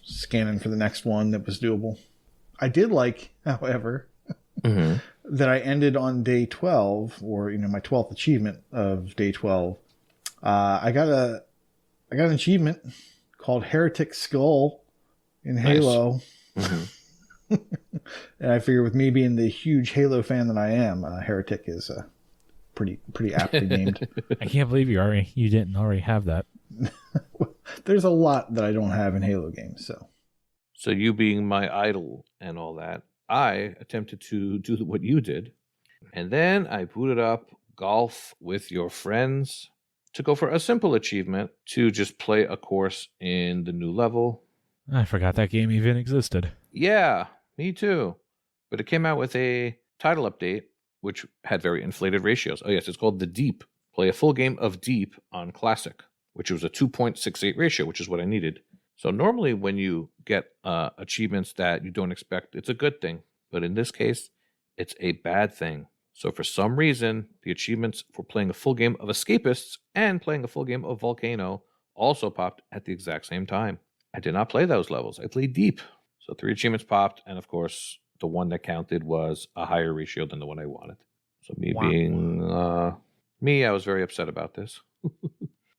scanning for the next one that was doable. I did like, however, that I ended on day 12, or my 12th achievement of day 12. I got an achievement called Heretic Skull in Halo. And I figure with me being the huge Halo fan that I am, Heretic is pretty aptly named. I can't believe you didn't already have that. There's a lot that I don't have in Halo games, so. So you being my idol and all that, I attempted to do what you did. And then I booted up Golf with Your Friends to go for a simple achievement to just play a course in the new level. I forgot that game even existed. Yeah, me too. But it came out with a title update, which had very inflated ratios. Oh, yes, it's called The Deep. Play a full game of Deep on Classic, which was a 2.68 ratio, which is what I needed. So normally when you get achievements that you don't expect, it's a good thing. But in this case, it's a bad thing. So for some reason, the achievements for playing a full game of Escapists and playing a full game of Volcano also popped at the exact same time. I did not play those levels. I played Deep. So 3 achievements popped, and of course, the one that counted was a higher ratio than the one I wanted. So me being me, I was very upset about this.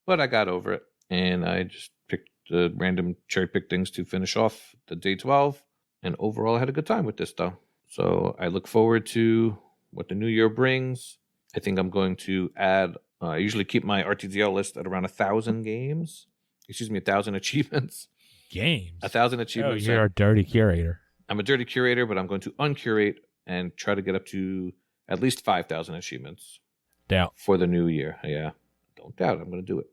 But I got over it, and I just picked random cherry-picked things to finish off the day 12, and overall I had a good time with this, though. So I look forward to what the new year brings. I think I'm going to add, I usually keep my RTDL list at around 1,000 games. 1,000 achievements. Games? 1,000 achievements. Oh, you're a dirty curator. I'm a dirty curator, but I'm going to uncurate and try to get up to at least 5,000 achievements. Doubt. For the new year. Yeah. Don't doubt. I'm going to do it.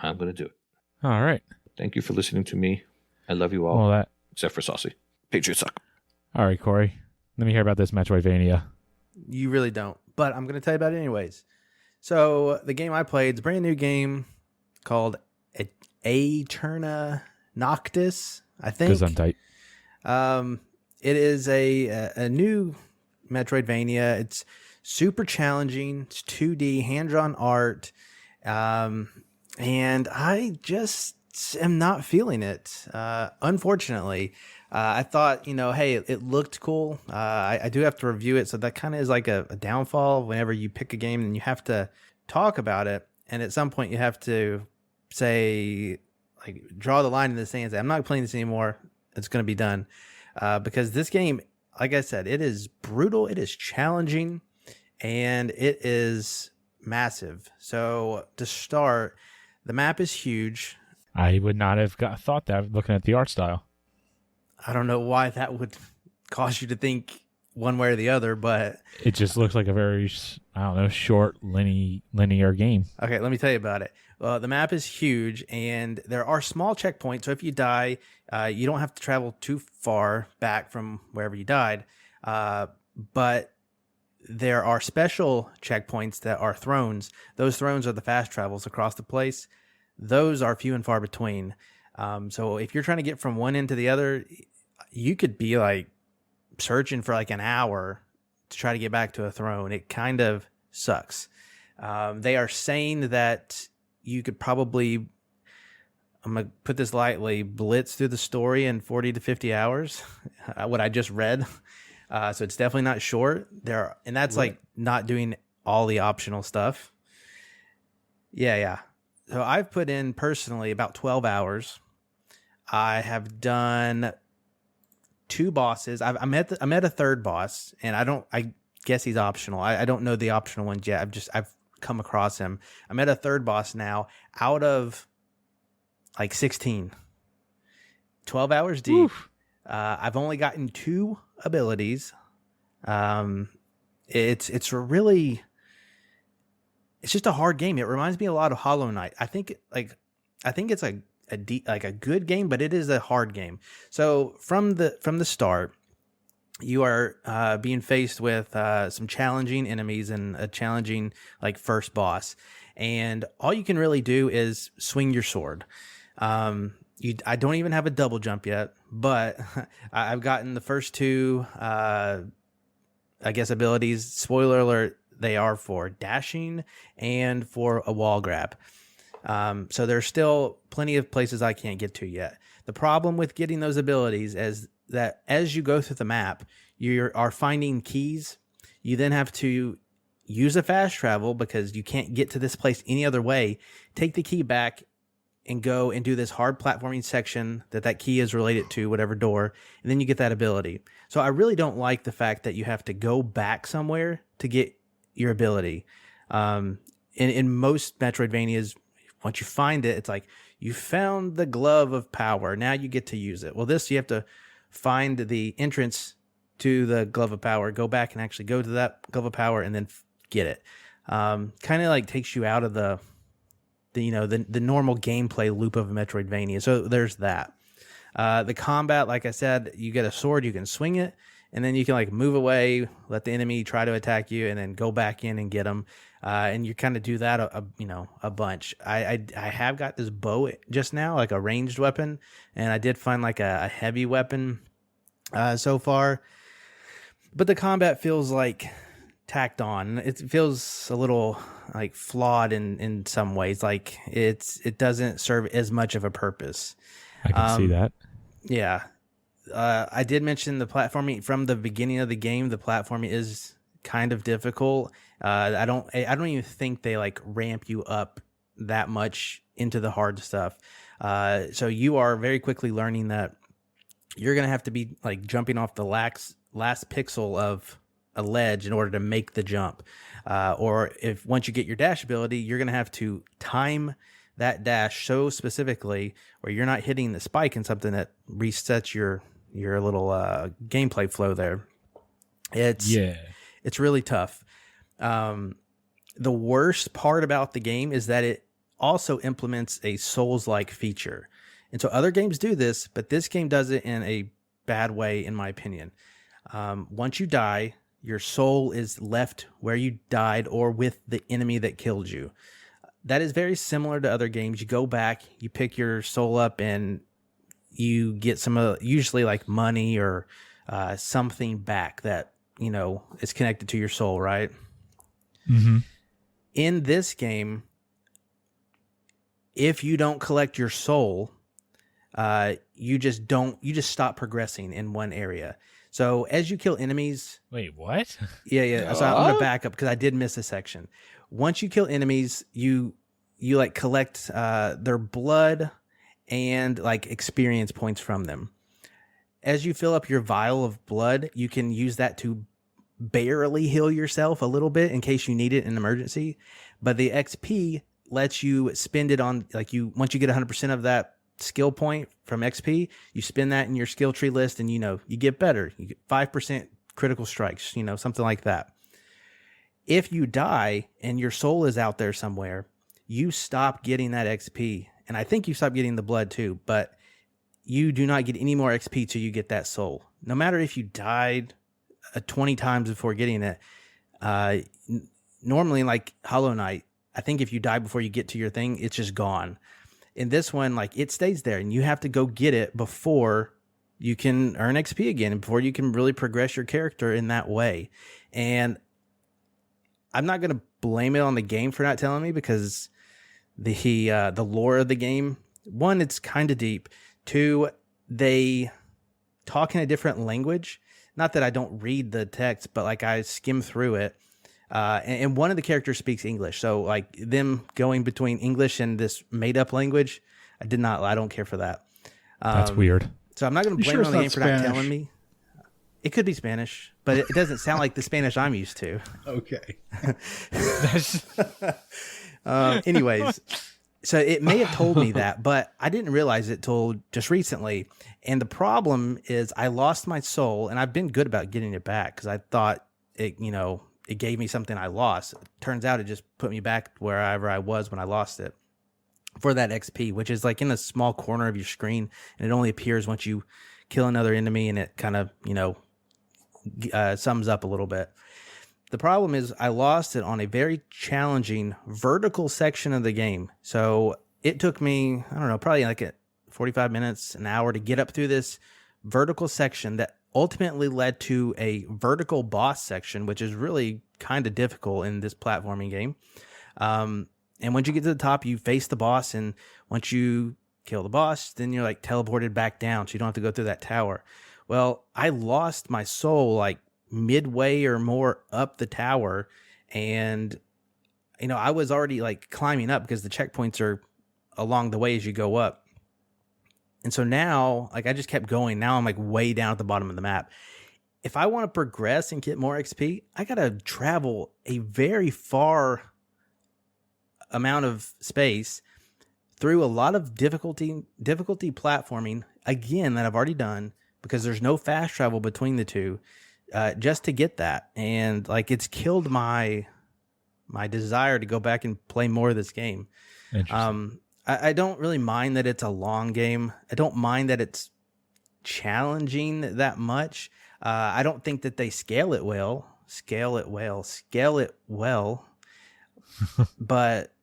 I'm going to do it. All right. Thank you for listening to me. I love you all. Well, except for Saucy. Patriots suck. All right, Corey. Let me hear about this Metroidvania. You really don't, but I'm going to tell you about it anyways. So the game I played is a brand new game called Aeterna Noctis, I think. Gesundheit. It is a new Metroidvania. It's super challenging. It's 2D, hand-drawn art. And I just am not feeling it, unfortunately. I thought, hey, it looked cool. I do have to review it, so that kind of is like a downfall whenever you pick a game and you have to talk about it. And at some point you have to say, like, draw the line in the sand and say, I'm not playing this anymore. It's going to be done. Because this game, like I said, it is brutal, it is challenging, and it is massive. So to start, the map is huge. I would not have thought that looking at the art style. I don't know why that would cause you to think one way or the other, but It just looks like a very, short, linear game. okay, let me tell you about it. The map is huge, and there are small checkpoints. So if you die, you don't have to travel too far back from wherever you died. But there are special checkpoints that are thrones. Those thrones are the fast travels across the place. Those are few and far between. So if you're trying to get from one end to the other, you could be like searching for like an hour to try to get back to a throne. It kind of sucks. They are saying that you could probably, I'm going to put this lightly, blitz through the story in 40 to 50 hours, what I just read. So it's definitely not short. And that's like not doing all the optional stuff. Yeah. So I've put in personally about 12 hours. I have done 2 bosses. I'm at a third boss, and I guess he's optional. I don't know the optional ones yet. I've come across him. I'm at a third boss now out of like 16. 12 hours deep. Oof. I've only gotten 2 abilities. It's just a hard game. It reminds me a lot of Hollow Knight. I think it's a good game, but it is a hard game. So from the start, you are being faced with some challenging enemies and a challenging like first boss, and all you can really do is swing your sword. I don't even have a double jump yet, but I've gotten the first 2 I guess abilities. Spoiler alert, they are for dashing and for a wall grab. So there's still plenty of places I can't get to yet. The problem with getting those abilities is that as you go through the map, you are finding keys. You then have to use a fast travel because you can't get to this place any other way. Take the key back and go and do this hard platforming section that key is related to, whatever door, and then you get that ability. So I really don't like the fact that you have to go back somewhere to get your ability. In most Metroidvanias, once you find it, it's like, you found the glove of power. Now you get to use it. Well, this, you have to find the entrance to the glove of power, go back and actually go to that glove of power and then get it. Kind of like takes you out of the normal gameplay loop of a Metroidvania. So there's that. The combat, like I said, you get a sword, you can swing it, and then you can like move away, let the enemy try to attack you, and then go back in and get them. And you kind of do that a bunch. I have got this bow just now, like a ranged weapon, and I did find like a heavy weapon so far. But the combat feels like tacked on. It feels a little like flawed in some ways. Like it doesn't serve as much of a purpose. I can see that. Yeah. I did mention the platforming from the beginning of the game. The platforming is kind of difficult. I don't even think they like ramp you up that much into the hard stuff. So you are very quickly learning that you're going to have to be like jumping off the last pixel of a ledge in order to make the jump. Or if once you get your dash ability, you're going to have to time that dash so specifically where you're not hitting the spike in something that resets your little gameplay flow there. It's really tough. The worst part about the game is that it also implements a Souls-like feature. And so other games do this, but this game does it in a bad way, in my opinion. Once you die, your soul is left where you died or with the enemy that killed you. that is very similar to other games. You go back, you pick your soul up, and you get some usually like money or something back that, you know, is connected to your soul, right? Mm-hmm. In this game, if you don't collect your soul, you just stop progressing in one area. So as you kill enemies, Wait, what? yeah. So I'm gonna back up because I did miss a section. Once you kill enemies, you like collect their blood and like experience points from them. As you fill up your vial of blood, you can use that to barely heal yourself a little bit in case you need it in an emergency. But the XP lets you spend it on, like, once you get 100% of that skill point from XP, you spend that in your skill tree list, and you know, you get better. You get 5% critical strikes, you know, something like that. If you die and your soul is out there somewhere, you stop getting that XP. And I think you stop getting the blood too, but you do not get any more XP till you get that soul. No matter if you died 20 times before getting it. Normally, like Hollow Knight, I think if you die before you get to your thing, it's just gone. In this one, like, it stays there, and you have to go get it before you can earn XP again, and before you can really progress your character in that way. And I'm not going to blame it on the game for not telling me, because the lore of the game, one, it's kind of deep. Two, they talk in a different language. Not that I don't read the text, but like I skim through it. And one of the characters speaks English. So like them going between English and this made up language, I don't care for that. That's weird. So I'm not going to blame it on the game for not telling me. It could be Spanish, but it doesn't sound like the Spanish I'm used to. Okay. Anyways, so it may have told me that, but I didn't realize it till just recently. And the problem is I lost my soul, and I've been good about getting it back because I thought it gave me something I lost. Turns out it just put me back wherever I was when I lost it for that XP, which is like in a small corner of your screen, and it only appears once you kill another enemy, and it kind of, sums up a little bit. The problem is I lost it on a very challenging vertical section of the game. So it took me, I don't know, probably like 45 minutes, an hour to get up through this vertical section that ultimately led to a vertical boss section, which is really kind of difficult in this platforming game. And once you get to the top, you face the boss, and once you kill the boss, then you're like teleported back down, so you don't have to go through that tower. Well, I lost my soul like midway or more up the tower, and I was already like climbing up because the checkpoints are along the way as you go up. And so now, like, I just kept going. Now I'm like way down at the bottom of the map. If I want to progress and get more XP, I got to travel a very far amount of space through a lot of difficulty platforming, again, that I've already done, because there's no fast travel between the two, just to get that. And like, it's killed my desire to go back and play more of this game. I don't really mind that it's a long game. I don't mind that it's challenging that much. I don't think that they scale it well. But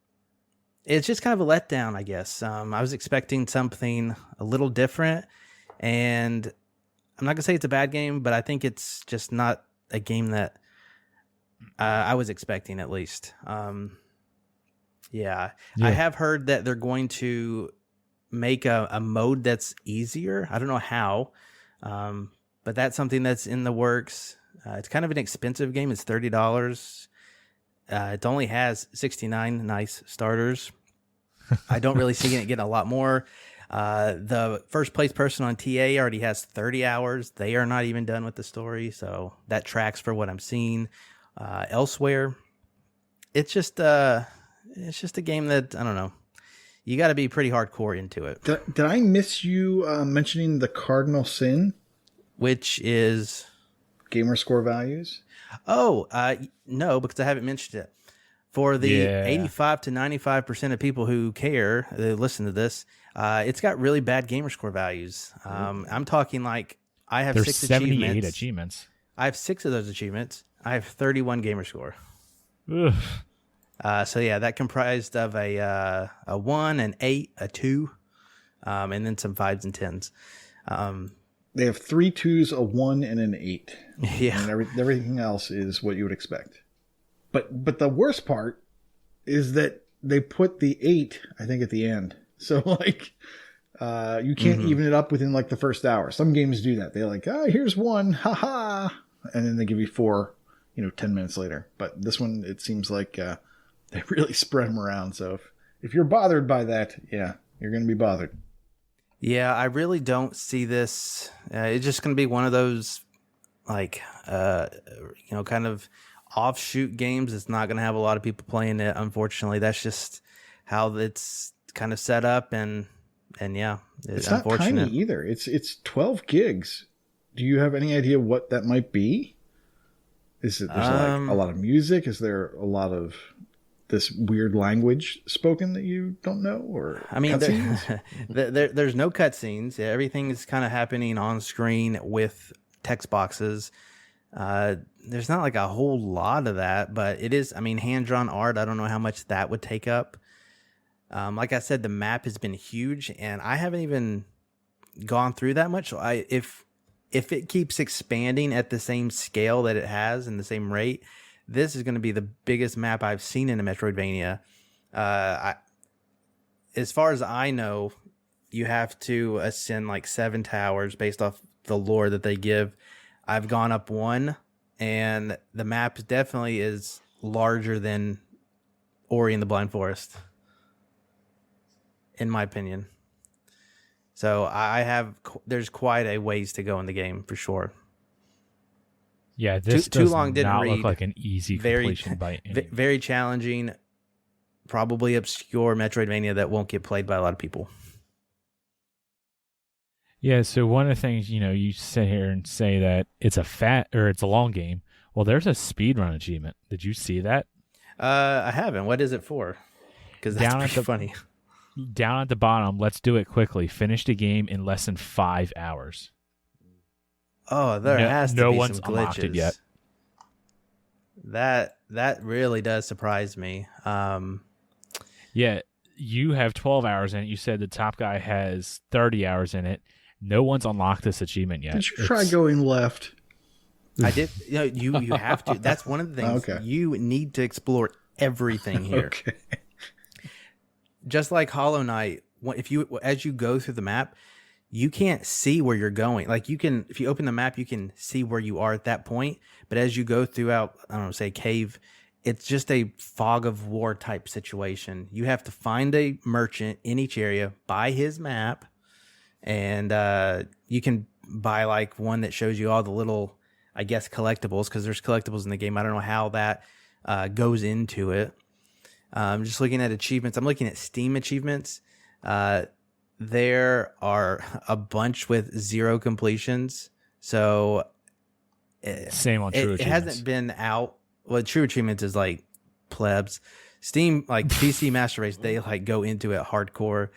it's just kind of a letdown, I guess. I was expecting something a little different, and I'm not going to say it's a bad game, but I think it's just not a game that I was expecting, at least. Yeah. I have heard that they're going to make a mode that's easier. I don't know how, but that's something that's in the works. It's kind of an expensive game. It's $30. It only has 69 nice starters. I don't really see it getting a lot more. The first place person on TA already has 30 hours. They are not even done with the story, so that tracks for what I'm seeing elsewhere. It's just a game that, I don't know, you got to be pretty hardcore into it. Did I miss you mentioning the cardinal sin, which is gamer score values? Oh, no, because I haven't mentioned it. For the 85 to 95% of people who care, they listen to this, it's got really bad gamer score values. I'm talking like I have There's 6 78 achievements. I have 6 of those achievements. I have 31 gamer score. Ugh. So yeah, that comprised of a 1, an 8, a 2, and then some 5s and 10s. They have 3 2s, a 1, and an 8. Yeah. And everything else is what you would expect. But the worst part is that they put the 8, I think, at the end. So, like, you can't even it up within, like, the first hour. Some games do that. They're like, here's 1, haha. And then they give you 4, 10 minutes later. But this one, it seems like they really spread them around. So if you're bothered by that, yeah, you're going to be bothered. Yeah, I really don't see this. It's just going to be one of those, like, kind of offshoot games. It's not going to have a lot of people playing it. Unfortunately, that's just how it's kind of set up. And yeah, it's not tiny either. It's 12 gigs. Do you have any idea what that might be? Is it there's like a lot of music? Is there a lot of this weird language spoken that you don't know? Or I mean, there's no cutscenes. Everything is kind of happening on screen with text boxes. There's not like a whole lot of that, but it is. I mean, hand-drawn art. I don't know how much that would take up. Like I said, the map has been huge, and I haven't even gone through that much. So if it keeps expanding at the same scale that it has and the same rate, this is going to be the biggest map I've seen in a Metroidvania. As far as I know, you have to ascend like 7 towers based off the lore that they give. I've gone up 1, and the map definitely is larger than Ori and the Blind Forest, in my opinion. So there's quite a ways to go in the game for sure. Yeah, this too does long didn't not read. look like an easy completion by any. Very challenging, probably obscure Metroidvania that won't get played by a lot of people. Yeah, so one of the things, you sit here and say that it's a long game. Well, there's a speedrun achievement. Did you see that? I haven't. What is it for? Because that's pretty funny. Down at the bottom, let's do it quickly. Finish the game in less than 5 hours. Oh, there has to be no one's some unlocked glitches. it yet. That really does surprise me. Yeah, you have 12 hours in it. You said the top guy has 30 hours in it. No one's unlocked this achievement yet. Did you try going left? I did. You have to. That's one of the things. Okay. You need to explore everything here. Okay. Just like Hollow Knight, as you go through the map, you can't see where you're going. Like if you open the map, you can see where you are at that point. But as you go throughout, I don't know, say cave, it's just a fog of war type situation. You have to find a merchant in each area, buy his map, and you can buy like one that shows you all the little, I guess, collectibles, because there's collectibles in the game. I don't know how that goes into it. I'm just looking at achievements. I'm looking at Steam achievements. There are a bunch with 0 completions. So same on True Achievements. It hasn't been out. Well, True Achievements is like plebs. Steam, like PC Master Race, they like go into it hardcore.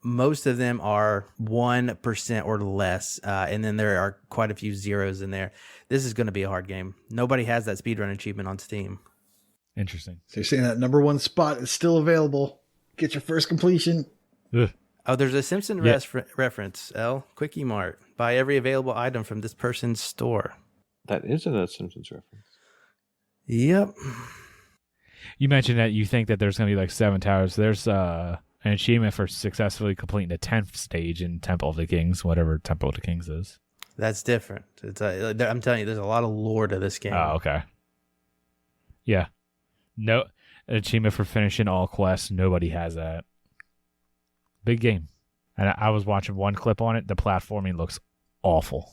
Most of them are 1% or less. And then there are quite a few zeros in there. This is going to be a hard game. Nobody has that speedrun achievement on Steam. Interesting. So you're saying that number 1 spot is still available. Get your first completion. Ugh. Oh, there's a Simpson reference, L. Quickie Mart. Buy every available item from this person's store. That isn't a Simpsons reference. Yep. You mentioned that you think that there's going to be like 7 towers. There's an achievement for successfully completing the 10th stage in Temple of the Kings, whatever Temple of the Kings is. That's different. I'm telling you, there's a lot of lore to this game. Oh, okay. Yeah. No achievement for finishing all quests. Nobody has that. Big game. And I was watching one clip on it. The platforming looks awful.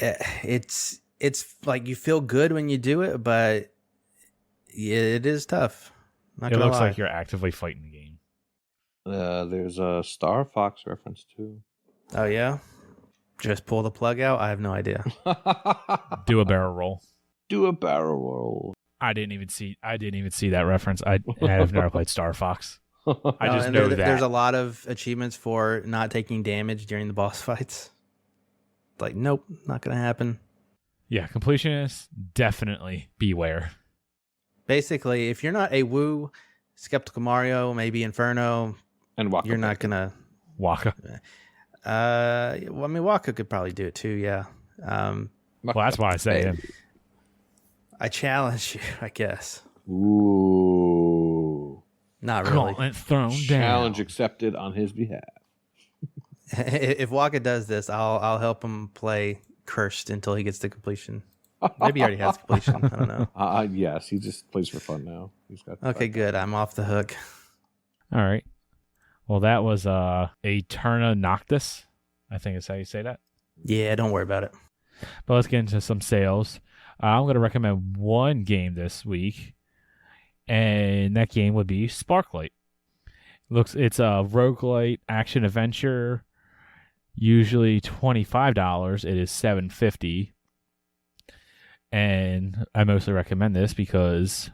Yeah, it's like you feel good when you do it, but it is tough. It looks like you're actively fighting the game. There's a Star Fox reference too. Oh yeah? Just pull the plug out? I have no idea. Do a barrel roll. Do a barrel roll. I didn't even see that reference. I've never played Star Fox. I just know that there's a lot of achievements for not taking damage during the boss fights. Like, nope, not gonna happen. Yeah, completionists, definitely beware. Basically, if you're not a Woo, Skeptical Mario, maybe Inferno, And Waka. you're not gonna. Waka. Well, I mean, Waka could probably do it too. Yeah. Well, that's why I say him. I challenge you, I guess. Ooh. Not really. Gauntlet thrown down. Challenge accepted on his behalf. If Waka does this, I'll help him play Cursed until he gets to completion. Maybe he already has completion. I don't know. Yes, he just plays for fun now. He's got Okay, good. I'm off the hook. All right. Well, that was Aeterna Noctis. I think is how you say that. Yeah, don't worry about it. But let's get into some sales. I'm going to recommend one game this week, and that game would be Sparklight. It's a roguelite action adventure. Usually $25. It is $7.50. And I mostly recommend this because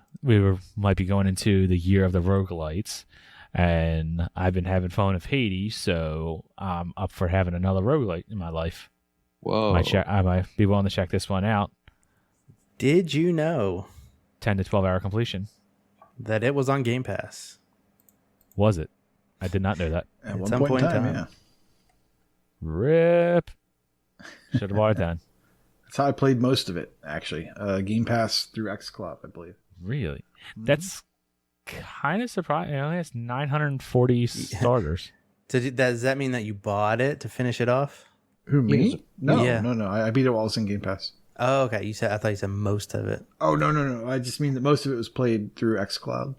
might be going into the year of the roguelites, and I've been having fun with Hades, so I'm up for having another roguelite in my life. Whoa. I might be willing to check this one out. Did you know 10 to 12 hour completion. that it was on Game Pass? Was it? I did not know that. At some point in time. yeah. Rip. Should have bought it then. That's how I played most of it, actually. Game Pass through xCloud, I believe. Really? That's kind of surprising. It only has 940 starters. Does that mean that you bought it to finish it off? Who, me? No, Yeah. no. I beat it while it was in Game Pass. Oh, okay. I thought you said most of it. Oh, no. I just mean that most of it was played through xCloud.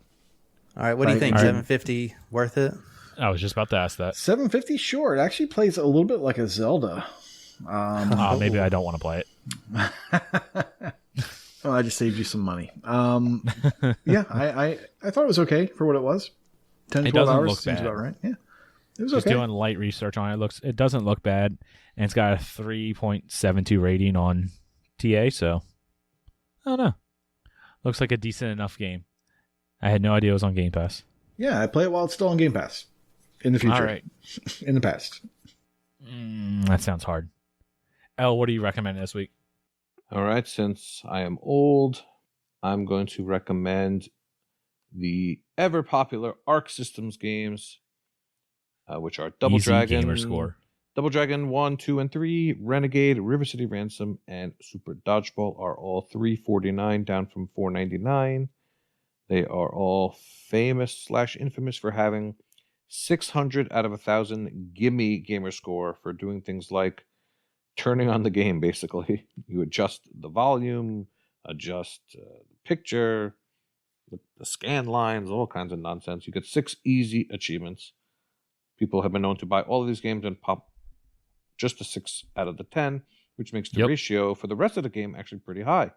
All right. What do you think? All right. $7.50 worth it? I was just about to ask that. $7.50, sure. It actually plays a little bit like a Zelda. Maybe I don't want to play it. Well, I just saved you some money. Yeah, I thought it was okay for what it was. 10 to It 12 doesn't hours look seems bad. about right. Yeah, it was Just okay. doing light research on it. It doesn't look bad, and it's got a 3.72 rating on TA. So I don't know. Looks like a decent enough game. I had no idea it was on Game Pass. Yeah, I play it while it's still on Game Pass. In the future. All right. In the past. That sounds hard. Elle, what do you recommend this week? All right, since I am old, I'm going to recommend the ever popular Arc Systems games, which are Double Easy Dragon, gamer score. Double Dragon 1, 2, and 3, Renegade, River City Ransom, and Super Dodgeball are all $3.49, down from $4.99. They are all famous/infamous for having 600 out of 1,000 gimme gamer score for doing things like turning on the game, basically. You adjust the volume, adjust the picture, the scan lines, all kinds of nonsense. You get 6 easy achievements. People have been known to buy all of these games and pop just a 6 out of the 10, which makes the ratio for the rest of the game actually pretty high.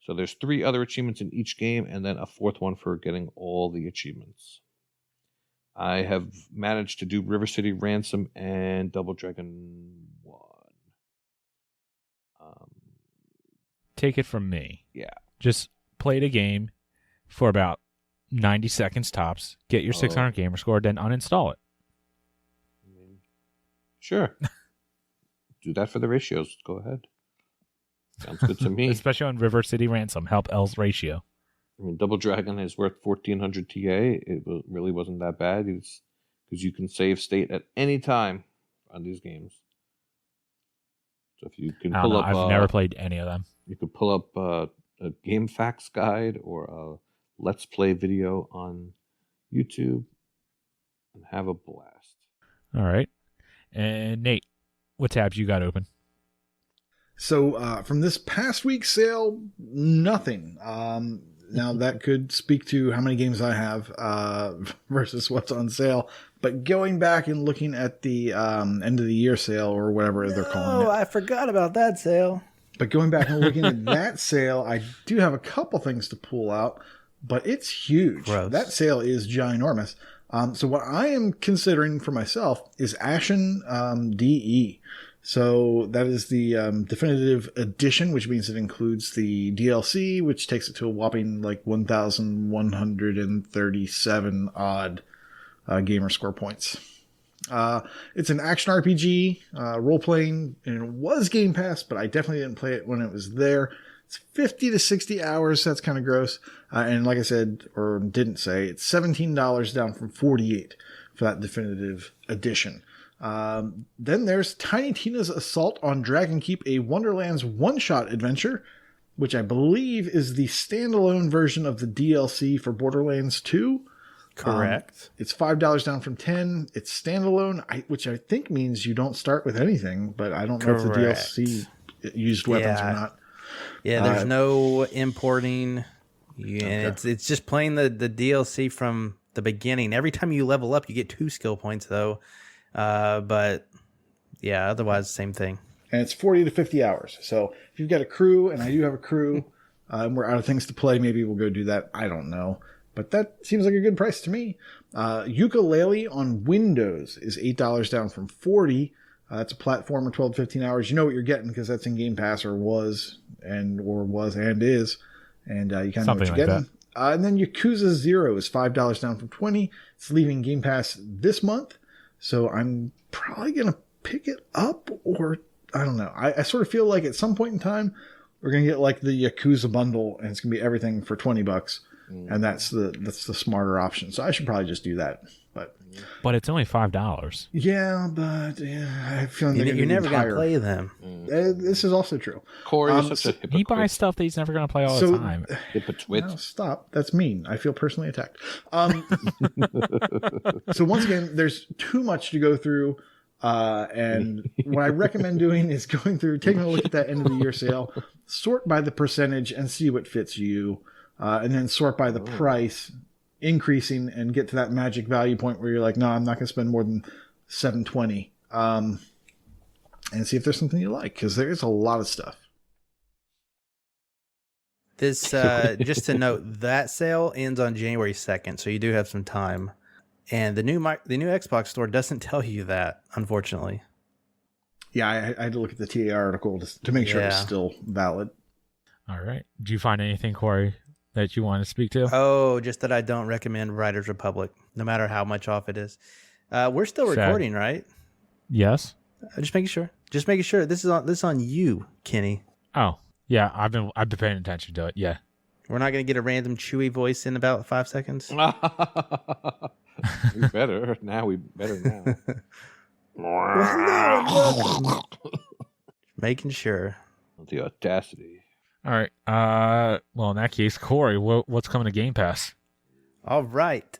So there's 3 other achievements in each game, and then a 4th one for getting all the achievements. I have managed to do River City Ransom and Double Dragon 1. Take it from me. Yeah. Just play the game for about 90 seconds tops, get your 600 gamer score, then uninstall it. Sure. Do that for the ratios. Go ahead. Sounds good to me. Especially on River City Ransom. Help L's ratio. I mean, Double Dragon is worth 1,400 TA. It really wasn't that bad. It's because you can save state at any time on these games. So if you can pull up, I've never played any of them. You could pull up a game facts guide or a let's play video on YouTube and have a blast. All right. And Nate, what tabs you got open? So from this past week's sale, nothing. Now that could speak to how many games I have versus what's on sale. But going back and looking at the end of the year sale or whatever they're calling it. Oh, I forgot about that sale. But going back and looking at that sale, I do have a couple things to pull out, but it's huge. Gross. That sale is ginormous. So what I am considering for myself is Ashen DE. So that is the definitive edition, which means it includes the DLC, which takes it to a whopping like 1,137 odd gamer score points. It's an action RPG, role-playing, and it was Game Pass, but I definitely didn't play it when it was there. It's 50 to 60 hours. That's kind of gross. And like I said, or didn't say, it's $17 down from $48 for that definitive edition. Then there's Tiny Tina's Assault on Dragon Keep, a Wonderlands one-shot adventure, which I believe is the standalone version of the DLC for Borderlands 2. Correct. It's $5 down from $10. It's standalone, which I think means you don't start with anything, but I don't know if the DLC used weapons or not. Yeah, there's no importing. Yeah, okay. It's just playing the DLC from the beginning. Every time you level up, you get 2 skill points, though. But yeah, otherwise, same thing. And it's 40 to 50 hours. So if you've got a crew, and I do have a crew, and we're out of things to play, maybe we'll go do that. I don't know. But that seems like a good price to me. Ukulele on Windows is $8 down from $40. That's a platformer, 12 to 15 hours. You know what you're getting because that's in Game Pass or was and is. And you kind of know what you're getting. And then Yakuza 0 is $5 down from $20. It's leaving Game Pass this month. So I'm probably going to pick it up, or I don't know. I sort of feel like at some point in time, we're going to get like the Yakuza bundle and it's going to be everything for $20. And that's the smarter option. So I should probably just do that. But it's only $5. Yeah, but I feel like you're never going to play them. This is also true. Corey is such a hypocrite. He buys stuff that he's never going to play all the time. No, stop. That's mean. I feel personally attacked. So once again, there's too much to go through. And what I recommend doing is going through, taking a look at that end of the year sale, sort by the percentage and see what fits you. And then sort by the price, increasing, and get to that magic value point where you're like, no, I'm not going to spend more than $7.20. And see if there's something you like, because there is a lot of stuff. This just to note, that sale ends on January 2nd, so you do have some time. And the new Xbox store doesn't tell you that, unfortunately. Yeah, I had to look at the TA article to make sure it's still valid. All right. Did you find anything, Corey, that you want to speak to? Oh, just that I don't recommend Riders Republic, no matter how much off it is. We're still recording, right? Yes. Just making sure. Just making sure. This is on you, Kenny. Oh, yeah. I've been paying attention to it. Yeah. We're not going to get a random Chewy voice in about 5 seconds. We better now. Making sure. The audacity. All right. Well, in that case, Corey, what's coming to Game Pass? All right.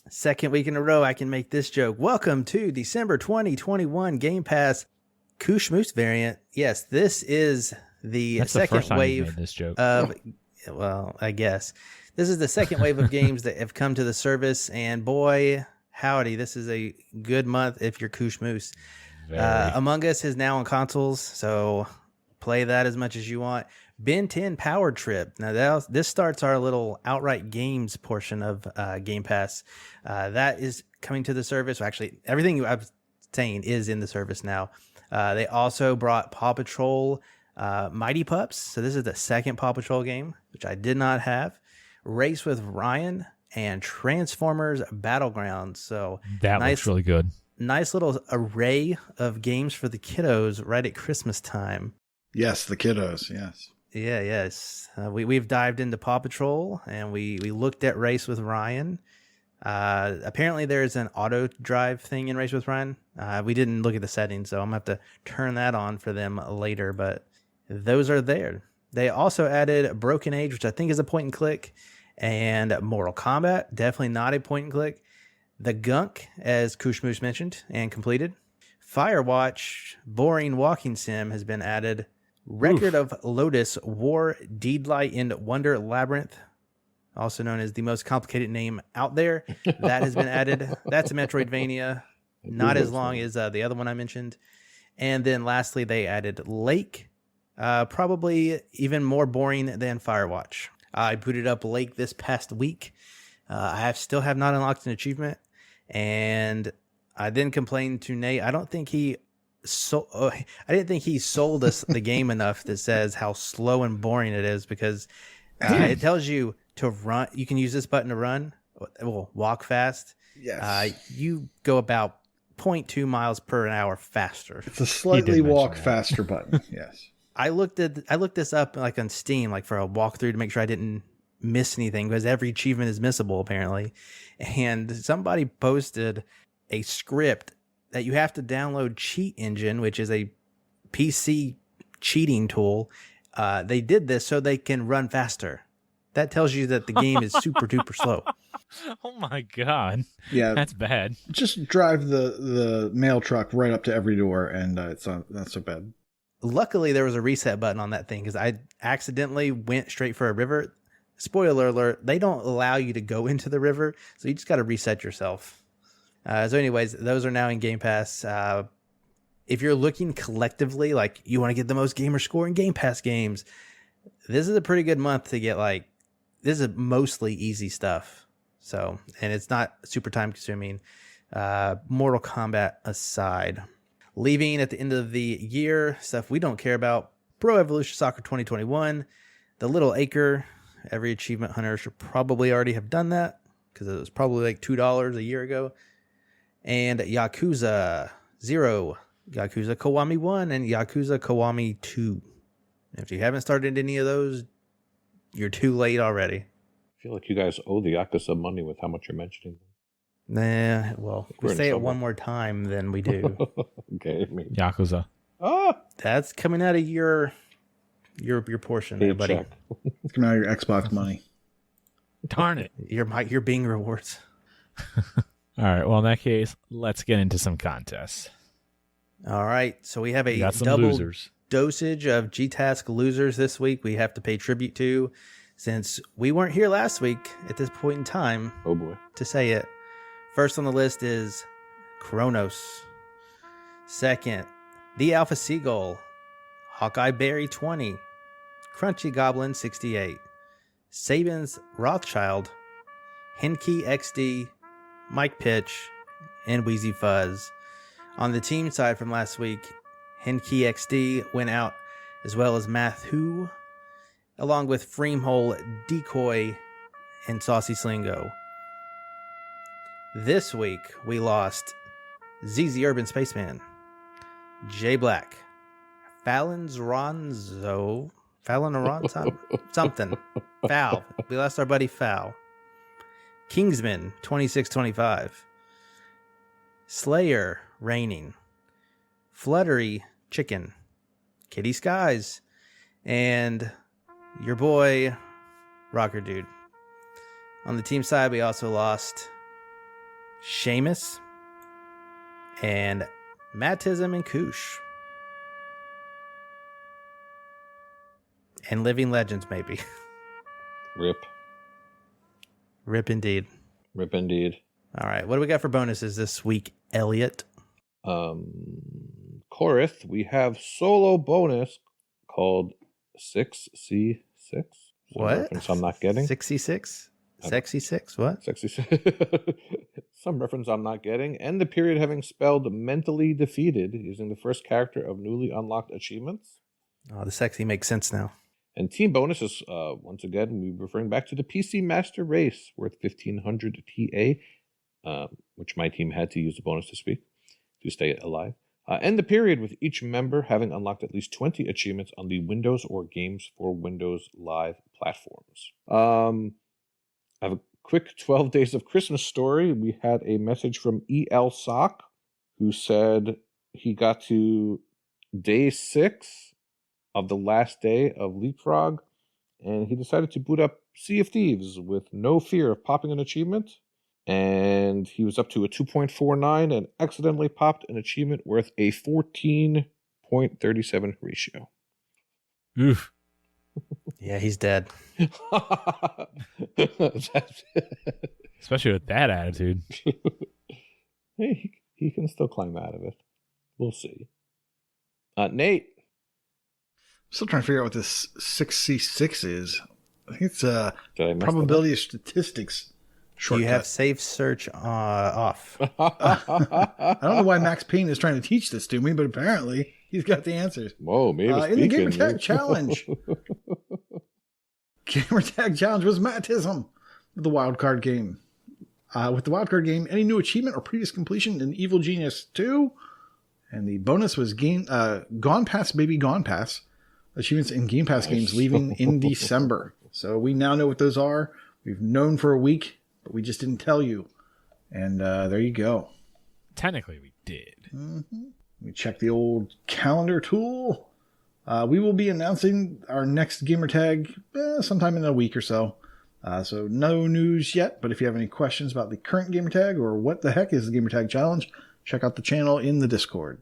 Second week in a row, I can make this joke. Welcome to December 2021 Game Pass KooshMoose variant. Yes, this is That's second the first wave time you made this joke. of. Well, I guess this is the second wave of games that have come to the service, and boy, howdy, this is a good month if you're KooshMoose. Among Us is now on consoles, so play that as much as you want. Ben 10 Power Trip. Now, this starts our little outright games portion of Game Pass. That is coming to the service. Actually, everything I'm saying is in the service now. They also brought Paw Patrol Mighty Pups. So this is the second Paw Patrol game, which I did not have. Race with Ryan and Transformers Battlegrounds. So that looks really good. Nice little array of games for the kiddos right at Christmas time. Yes, the kiddos. Yes. Yeah, yes. We've dived into Paw Patrol, and we looked at Race with Ryan. Apparently, there's an auto drive thing in Race with Ryan. We didn't look at the settings, so I'm going to have to turn that on for them later, but those are there. They also added Broken Age, which I think is a point and click, and Mortal Kombat, definitely not a point and click. The Gunk, as KooshMoose mentioned and completed. Firewatch, boring walking sim, has been added. Record of Lotus, War, Deedlight, and Wonder Labyrinth, also known as the most complicated name out there, that has been added. That's a Metroidvania, not as long as the other one I mentioned. And then lastly, they added Lake, probably even more boring than Firewatch. I booted up Lake this past week. I still have not unlocked an achievement, and I then complained to Nate. I didn't think he sold us the game enough that says how slow and boring it is, because it tells you to run. You can use this button to run. Well, walk fast. Yes. You go about 0.2 miles per hour faster. It's a slightly walk faster button. Yes. I looked this up like on Steam, like for a walkthrough to make sure I didn't miss anything because every achievement is missable apparently. And somebody posted a script that you have to download Cheat Engine, which is a PC cheating tool. They did this so they can run faster. That tells you that the game is super duper slow. Oh my god. Yeah, That's bad. just drive the mail truck right up to every door, and it's not so bad. Luckily, there was a reset button on that thing because I accidentally went straight for a river. Spoiler alert, they don't allow you to go into the river, so you just got to reset yourself. So anyways, those are now in Game Pass. If you're looking collectively, like you want to get the most gamer score in Game Pass games, this is a pretty good month to get this is mostly easy stuff. So, and it's not super time consuming. Mortal Kombat aside. Leaving at the end of the year, stuff we don't care about. Pro Evolution Soccer 2021. The Little Acre. Every achievement hunter should probably already have done that because it was probably like $2 a year ago. And Yakuza 0, Yakuza Kiwami 1, and Yakuza Kiwami 2. If you haven't started any of those, you're too late already. I feel like you guys owe the Yakuza money with how much you're mentioning them. Nah, well, if we say it one more time, then we do. Okay, maybe. Yakuza. That's coming out of your portion there, buddy. Check. It's coming out of your Xbox money. Darn it. Your Bing rewards. All right. Well, in that case, let's get into some contests. All right. So we have We a got some double losers. dosage of G-Task losers this week. We have to pay tribute to, since we weren't here last week at this point in time. Oh boy. To say it. First on the list is Kronos. Second, The Alpha Seagull, Hawkeye Berry 20, Crunchy Goblin 68, Saban's Rothschild, Henke XD, Mike Pitch, and Wheezy Fuzz. On the team side from last week, Henke XD went out, as well as Mathu, along with Freemhole, Decoy, and Saucy Slingo. This week, we lost ZZ Urban Spaceman, Jay Black, Fallon Aronzo, something. Foul. We lost our buddy Foul. Kingsman 2625. Slayer Raining. Fluttery Chicken. Kitty Skies. And your boy rawkerdude. On the team side, we also lost Seamus and Mattism and Koosh. And Living Legends, maybe. Rip. Rip indeed. Rip indeed. All right. What do we got for bonuses this week, Elliot? Korith, we have solo bonus called 6C6. What? Reference I'm not getting. 66? Sexy 6? What? Sexy. Some reference I'm not getting. End the period having spelled mentally defeated using the first character of newly unlocked achievements. Oh, the sexy makes sense now. And team bonuses, once again, we're referring back to the PC Master Race worth 1500 TA, which my team had to use the bonus this week to stay alive. End the period with each member having unlocked at least 20 achievements on the Windows or Games for Windows Live platforms. I have a quick 12 Days of Christmas story. We had a message from EL Sock, who said he got to day 6 of the last day of Leapfrog, and he decided to boot up Sea of Thieves with no fear of popping an achievement. And he was up to a 2.49 and accidentally popped an achievement worth a 14.37 ratio. Oof. Yeah, he's dead. Especially with that attitude. Hey, he can still climb out of it. We'll see. Nate. I'm still trying to figure out what this 6C6 is. I think it's Probability of statistics shortcut. You have safe search off. I don't know why Max Payne is trying to teach this to me, but apparently he's got the answers. Whoa, maybe in the Gamer Tag Challenge. Gamer Tag Challenge was Mattism with the wildcard game. With the wildcard game, any new achievement or previous completion in Evil Genius 2. And the bonus was Gone Pass Baby Gone Pass achievements in Game Pass games leaving in December. So we now know what those are. We've known for a week, but we just didn't tell you. And there you go. Technically, we did. Mm-hmm. We check the old calendar tool. We will be announcing our next gamertag sometime in a week or so. So no news yet, but if you have any questions about the current gamertag or what the heck is the gamertag challenge, check out the channel in the Discord.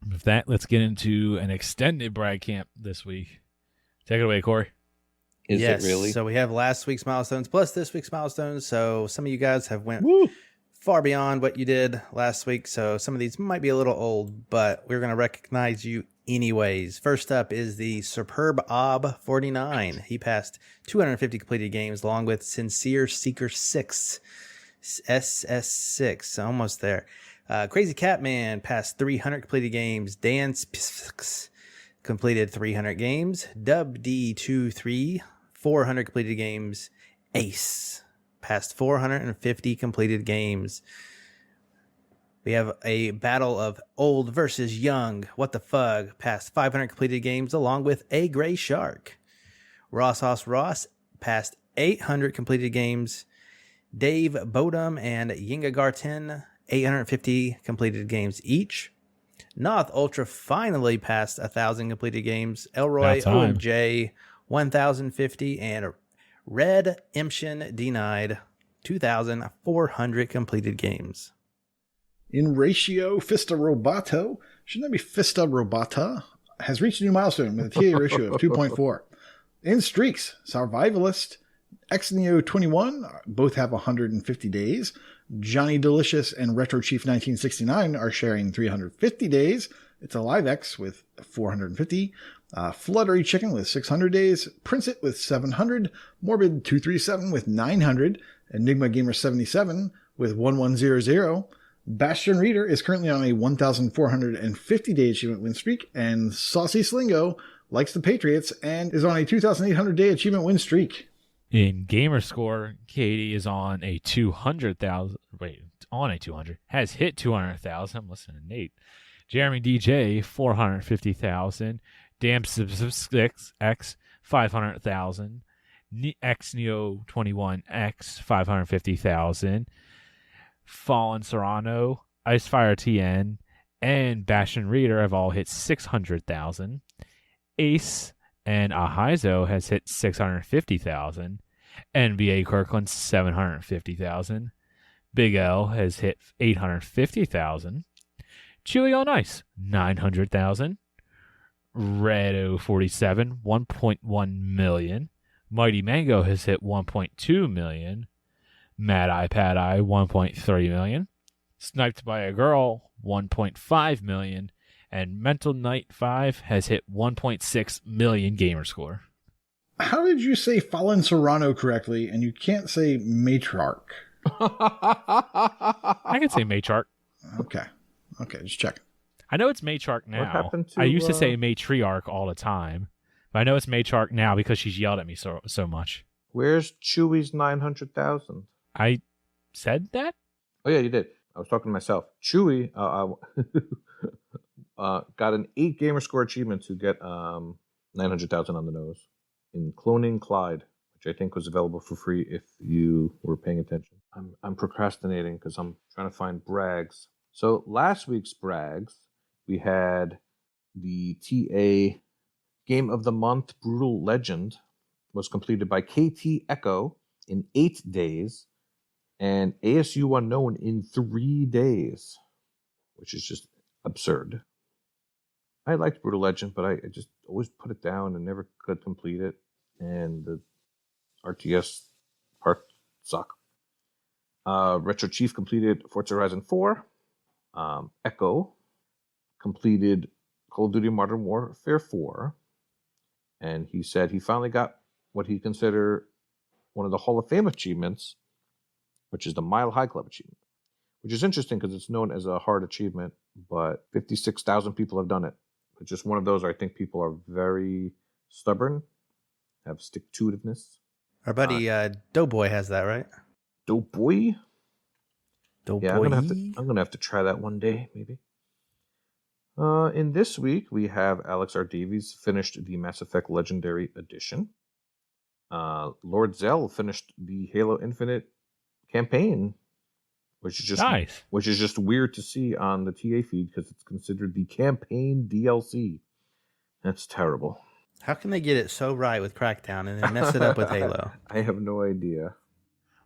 With that, let's get into an extended brag camp this week. Take it away, Corey. Is it really? So we have last week's milestones plus this week's milestones. So some of you guys have went far beyond what you did last week. So some of these might be a little old, but we're going to recognize you anyways. First up is the Superb Ob 49. He passed 250 completed games along with Sincere Seeker 6, SS6, almost there. Crazy Catman passed 300 completed games. Dance completed 300 games. Dub D23, 400 completed games. Ace passed 450 completed games. We have a battle of old versus young. What the Fug passed 500 completed games along with a Gray Shark. Ross passed 800 completed games. Dave Bodum and Yinga Garten, 850 completed games each. Noth Ultra finally passed 1,000 completed games. Elroy OMJ, 1,050. And Red Emption denied 2,400 completed games. In ratio, Fista Roboto, shouldn't that be Fista Robota, has reached a new milestone with a TA ratio of 2.4. In streaks, Survivalist, Xneo 21 both have 150 days. Johnny Delicious and Retro Chief 1969 are sharing 350 days. It's a Live X with 450. Fluttery Chicken with 600 days. Prince It with 700. Morbid 237 with 900. Enigma Gamer 77 with 1100. Bastion Reader is currently on a 1,450 day achievement win streak. And Saucy Slingo likes the Patriots and is on a 2,800 day achievement win streak. In Gamerscore, Katie is on a 200,000. Wait, on a 200. Has hit 200,000. I'm listening to Nate. Jeremy DJ, 450,000. Damn X, 500,000. Xneo 21X, 550,000. Fallen Serrano, Icefire TN, and Bastion Reader have all hit 600,000. Ace and Ahizo has hit 650,000. NBA Kirkland 750,000. Big L has hit 850,000. Chewy on Ice 900,000. Red 47 1.1 million. Mighty Mango has hit 1.2 million. Mad iPad Eye 1.3 million. Sniped by a Girl 1.5 million. And Mental Knight 5 has hit 1.6 million gamer score. How did you say Fallen Serrano correctly and you can't say Matriarch? I can say Matriarch. Okay, just checking. I know it's Matriarch now. What happened to, I used to say Matriarch all the time. But I know it's Matriarch now because she's yelled at me so much. Where's Chewy's 900,000? I said that? Oh, yeah, you did. I was talking to myself. Chewy got an 8 gamer score achievement to get 900,000 on the nose in Cloning Clyde, which I think was available for free if you were paying attention. I'm procrastinating because I'm trying to find brags. So last week's brags, we had the TA Game of the Month Brutal Legend was completed by KT Echo in 8 days and ASU Unknown in 3 days, which is just absurd. I liked Brutal Legend, but I just always put it down and never could complete it. And the RTS parts suck. Retro Chief completed Forza Horizon 4. Echo completed Call of Duty Modern Warfare 4. And he said he finally got what he considered one of the Hall of Fame achievements, which is the Mile High Club achievement, which is interesting because it's known as a hard achievement, but 56,000 people have done it. It's just one of those I think people are very stubborn, have stick-to-itiveness. Our buddy Doughboy has that, right? Doughboy? Doughboy. Yeah, I'm gonna have to try that one day, maybe. In this week, we have Alex R. Davies finished the Mass Effect Legendary Edition. Lord Zell finished the Halo Infinite campaign, which is just Nice. Which is just weird to see on the TA feed because it's considered the campaign DLC. That's terrible. How can they get it so right with Crackdown and then mess it up with Halo? I have no idea.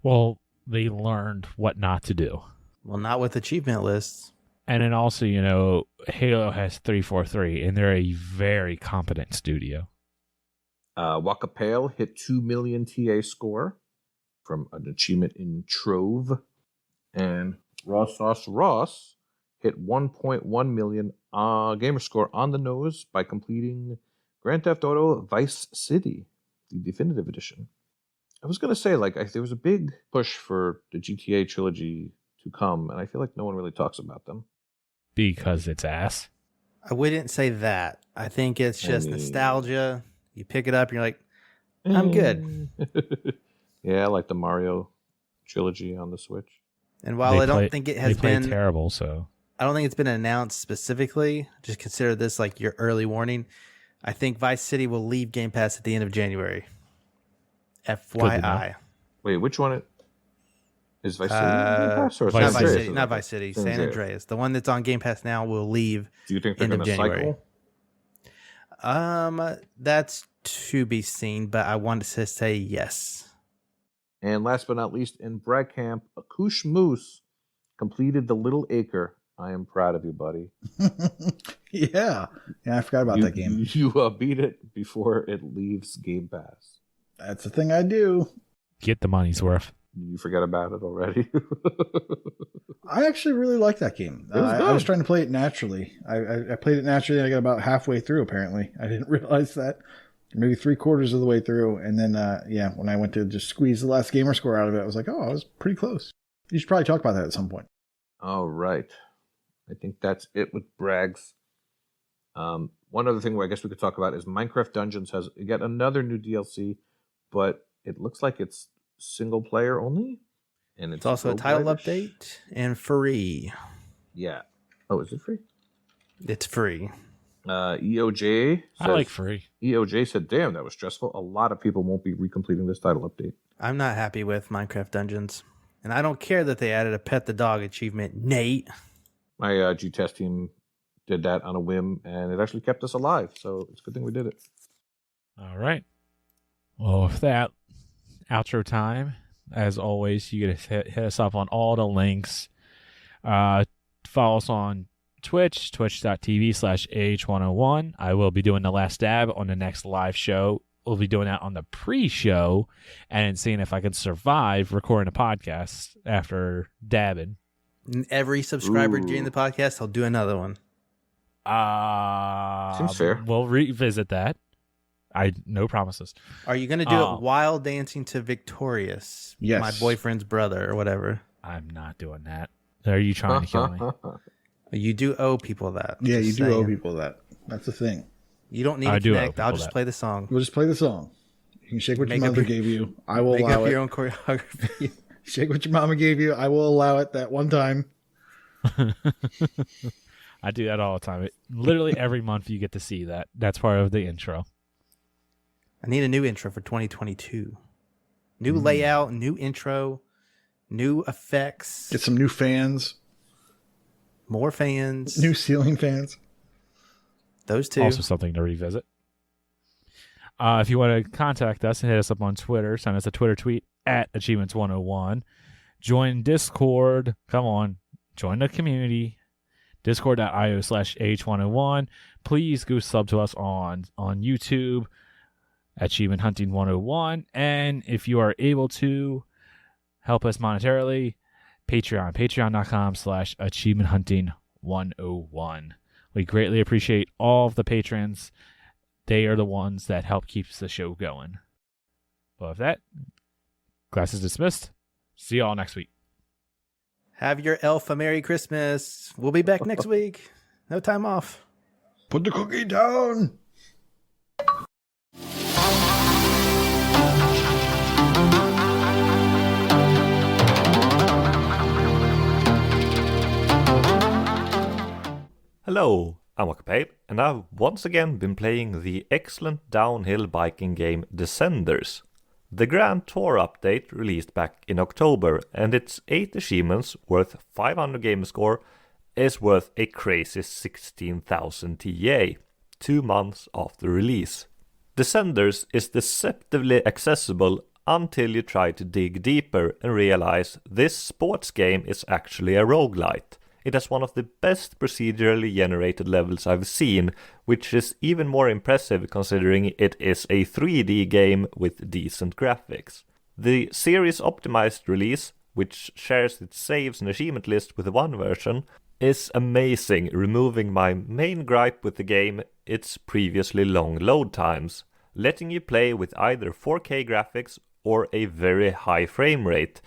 Well, they learned what not to do. Well, not with achievement lists. And then also, you know, Halo has 343, and they're a very competent studio. Wakapeil hit 2 million TA score from an achievement in Trove. And Ross hit 1.1 million gamer score on the nose by completing Grand Theft Auto Vice City, the definitive edition. I was going to say, like, there was a big push for the GTA trilogy to come, and I feel like no one really talks about them. Because it's ass. I wouldn't say that. I think it's just nostalgia. You pick it up and you're like, I'm good. Yeah, like the Mario trilogy on the Switch. And while I don't think it has been terrible, so I don't think it's been announced specifically. Just consider this like your early warning. I think Vice City will leave Game Pass at the end of January. FYI. Wait, which one is Vice City? Game Pass or not Vice City, not Vice City. San Andreas. The one that's on Game Pass now will leave. Do you think they're going to cycle? That's to be seen, but I wanted to say yes. And last but not least, in Brag Camp, KooshMoose completed the Little Acre. I am proud of you, buddy. Yeah, I forgot about that game. You beat it before it leaves Game Pass. That's the thing I do. Get the money's worth. You forget about it already? I actually really like that game. I was trying to play it naturally. I played it naturally, and I got about halfway through, apparently. I didn't realize that. Maybe 3/4 of the way through. And then, when I went to just squeeze the last gamer score out of it, I was like, oh, I was pretty close. You should probably talk about that at some point. All right. I think that's it with Brags. One other thing I guess we could talk about is Minecraft Dungeons has yet another new DLC, but it looks like it's single player only. And it's also a title update and free. Yeah. Oh, is it free? It's free. EOJ says, I like free. EOJ said, damn, that was stressful. A lot of people won't be recompleting this title update. I'm not happy with Minecraft Dungeons. And I don't care that they added a pet the dog achievement, Nate. My G-Test team did that on a whim, and it actually kept us alive. So it's a good thing we did it. All right. Well, with that, outro time. As always, you get to hit us up on all the links. Follow us on Twitch, twitch.tv/AH101. I will be doing the last dab on the next live show. We'll be doing that on the pre-show and seeing if I can survive recording a podcast after dabbing. Every subscriber during the podcast, I'll do another one. Seems fair. We'll revisit that. No promises. Are you going to do it while dancing to Victorious? Yes. My boyfriend's brother or whatever. I'm not doing that. Are you trying to kill me? You do owe people that. Yeah, you do owe people that. That's the thing. You don't need to connect. I'll just play the song. We'll just play the song. You can shake what your mother gave you. I will allow it. Make up your own choreography. Shake what your mama gave you. I will allow it that one time. I do that all the time. Literally every month you get to see that. That's part of the intro. I need a new intro for 2022. New layout, new intro, new effects. Get some new fans. More fans. New ceiling fans. Those two. Also something to revisit. If you want to contact us and hit us up on Twitter, send us a Twitter tweet @Achievements101. Join Discord. Come on. Join the community. Discord.io/H101. Please go sub to us on YouTube. Achievement Hunting 101. And if you are able to help us monetarily, patreon.com/Achievement Hunting 101. We greatly appreciate all of the patrons. They are the ones that help keep the show going. But with that, class is dismissed. See you all next week. Have your elf a Merry Christmas. We'll be back next week. No time off. Put the cookie down. Hello, I'm Wakapeil, and I've once again been playing the excellent downhill biking game Descenders. The Grand Tour update released back in October, and its 8 achievements worth 500 game score is worth a crazy 16,000 TA, 2 months after release. Descenders is deceptively accessible until you try to dig deeper and realize this sports game is actually a roguelite. It has one of the best procedurally generated levels I've seen, which is even more impressive considering it is a 3D game with decent graphics. The series optimized release, which shares its saves and achievement list with one version, is amazing, removing my main gripe with the game, its previously long load times, letting you play with either 4K graphics or a very high frame rate,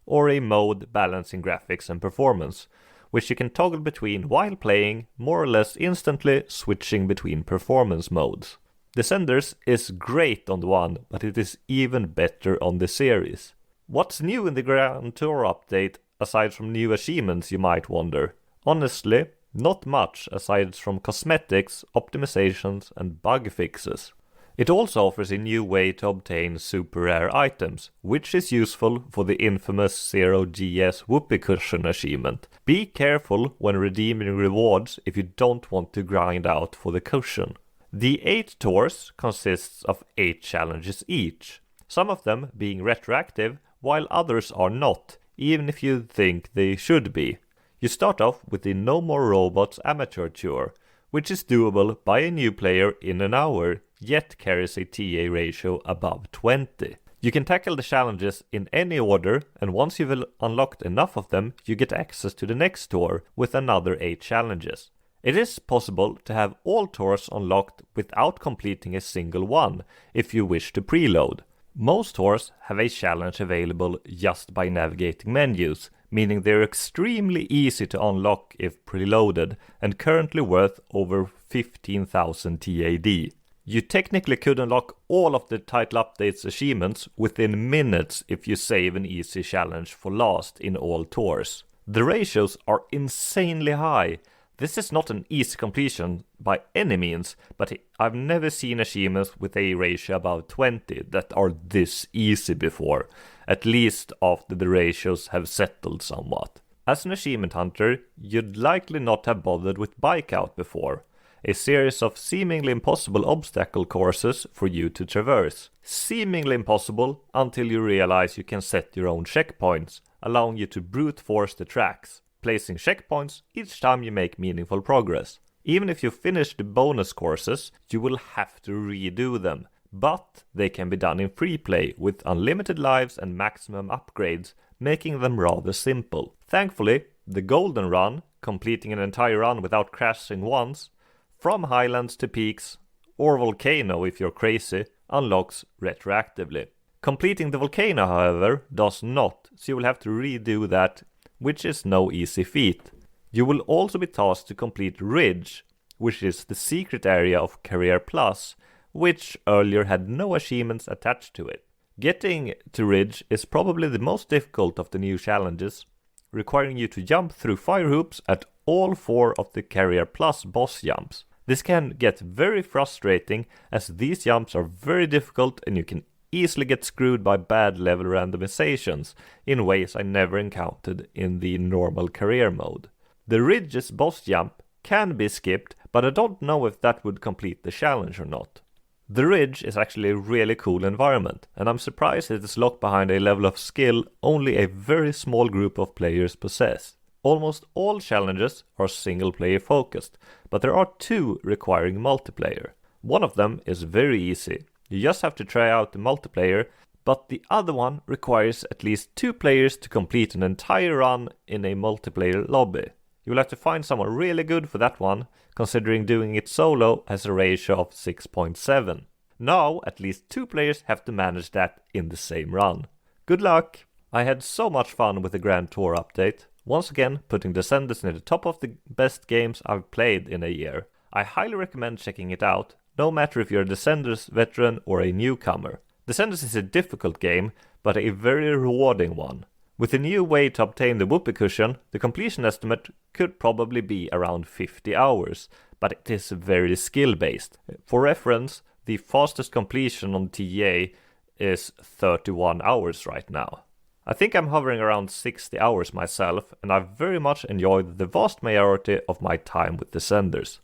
or a mode balancing graphics and performance, which you can toggle between while playing, more or less instantly switching between performance modes. Descenders is great on the one, but it is even better on the series. What's new in the Grand Tour update, aside from new achievements, you might wonder? Honestly, not much aside from cosmetics, optimizations and bug fixes. It also offers a new way to obtain super rare items, which is useful for the infamous 0GS Whoopee Cushion achievement. Be careful when redeeming rewards if you don't want to grind out for the cushion. The 8 tours consists of 8 challenges each, some of them being retroactive, while others are not, even if you think they should be. You start off with the No More Robots Amateur Tour, which is doable by a new player in an hour, yet carries a TA ratio above 20. You can tackle the challenges in any order, and once you've unlocked enough of them, you get access to the next tour with another 8 challenges. It is possible to have all tours unlocked without completing a single one, if you wish to preload. Most tours have a challenge available just by navigating menus, meaning they're extremely easy to unlock if preloaded, and currently worth over 15,000 TAD. You technically could unlock all of the title updates achievements within minutes if you save an easy challenge for last in all tours. The ratios are insanely high. This is not an easy completion by any means, but I've never seen achievements with a ratio above 20 that are this easy before, at least after the ratios have settled somewhat. As an achievement hunter, you'd likely not have bothered with Bike Out before, a series of seemingly impossible obstacle courses for you to traverse. Seemingly impossible until you realize you can set your own checkpoints, allowing you to brute force the tracks, placing checkpoints each time you make meaningful progress. Even if you finish the bonus courses, you will have to redo them, but they can be done in free play with unlimited lives and maximum upgrades, making them rather simple. Thankfully, the Golden Run, completing an entire run without crashing once, from highlands to peaks, or volcano if you're crazy, unlocks retroactively. Completing the volcano, however, does not, so you will have to redo that, which is no easy feat. You will also be tasked to complete Ridge, which is the secret area of Career Plus, which earlier had no achievements attached to it. Getting to Ridge is probably the most difficult of the new challenges, requiring you to jump through fire hoops at all 4 of the Career Plus boss jumps. This can get very frustrating as these jumps are very difficult and you can easily get screwed by bad level randomizations in ways I never encountered in the normal career mode. The Ridge's boss jump can be skipped, but I don't know if that would complete the challenge or not. The Ridge is actually a really cool environment, and I'm surprised it is locked behind a level of skill only a very small group of players possess. Almost all challenges are single player focused, but there are 2 requiring multiplayer. One of them is very easy. You just have to try out the multiplayer, but the other one requires at least 2 players to complete an entire run in a multiplayer lobby. You will have to find someone really good for that one, considering doing it solo has a ratio of 6.7. Now, at least 2 players have to manage that in the same run. Good luck! I had so much fun with the Grand Tour update, once again putting Descenders near the top of the best games I've played in a year. I highly recommend checking it out, no matter if you're a Descenders veteran or a newcomer. Descenders is a difficult game, but a very rewarding one. With a new way to obtain the whoopee cushion, the completion estimate could probably be around 50 hours, but it is very skill-based. For reference, the fastest completion on TEA is 31 hours right now. I think I'm hovering around 60 hours myself, and I've very much enjoyed the vast majority of my time with Descenders.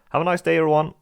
Have a nice day, everyone!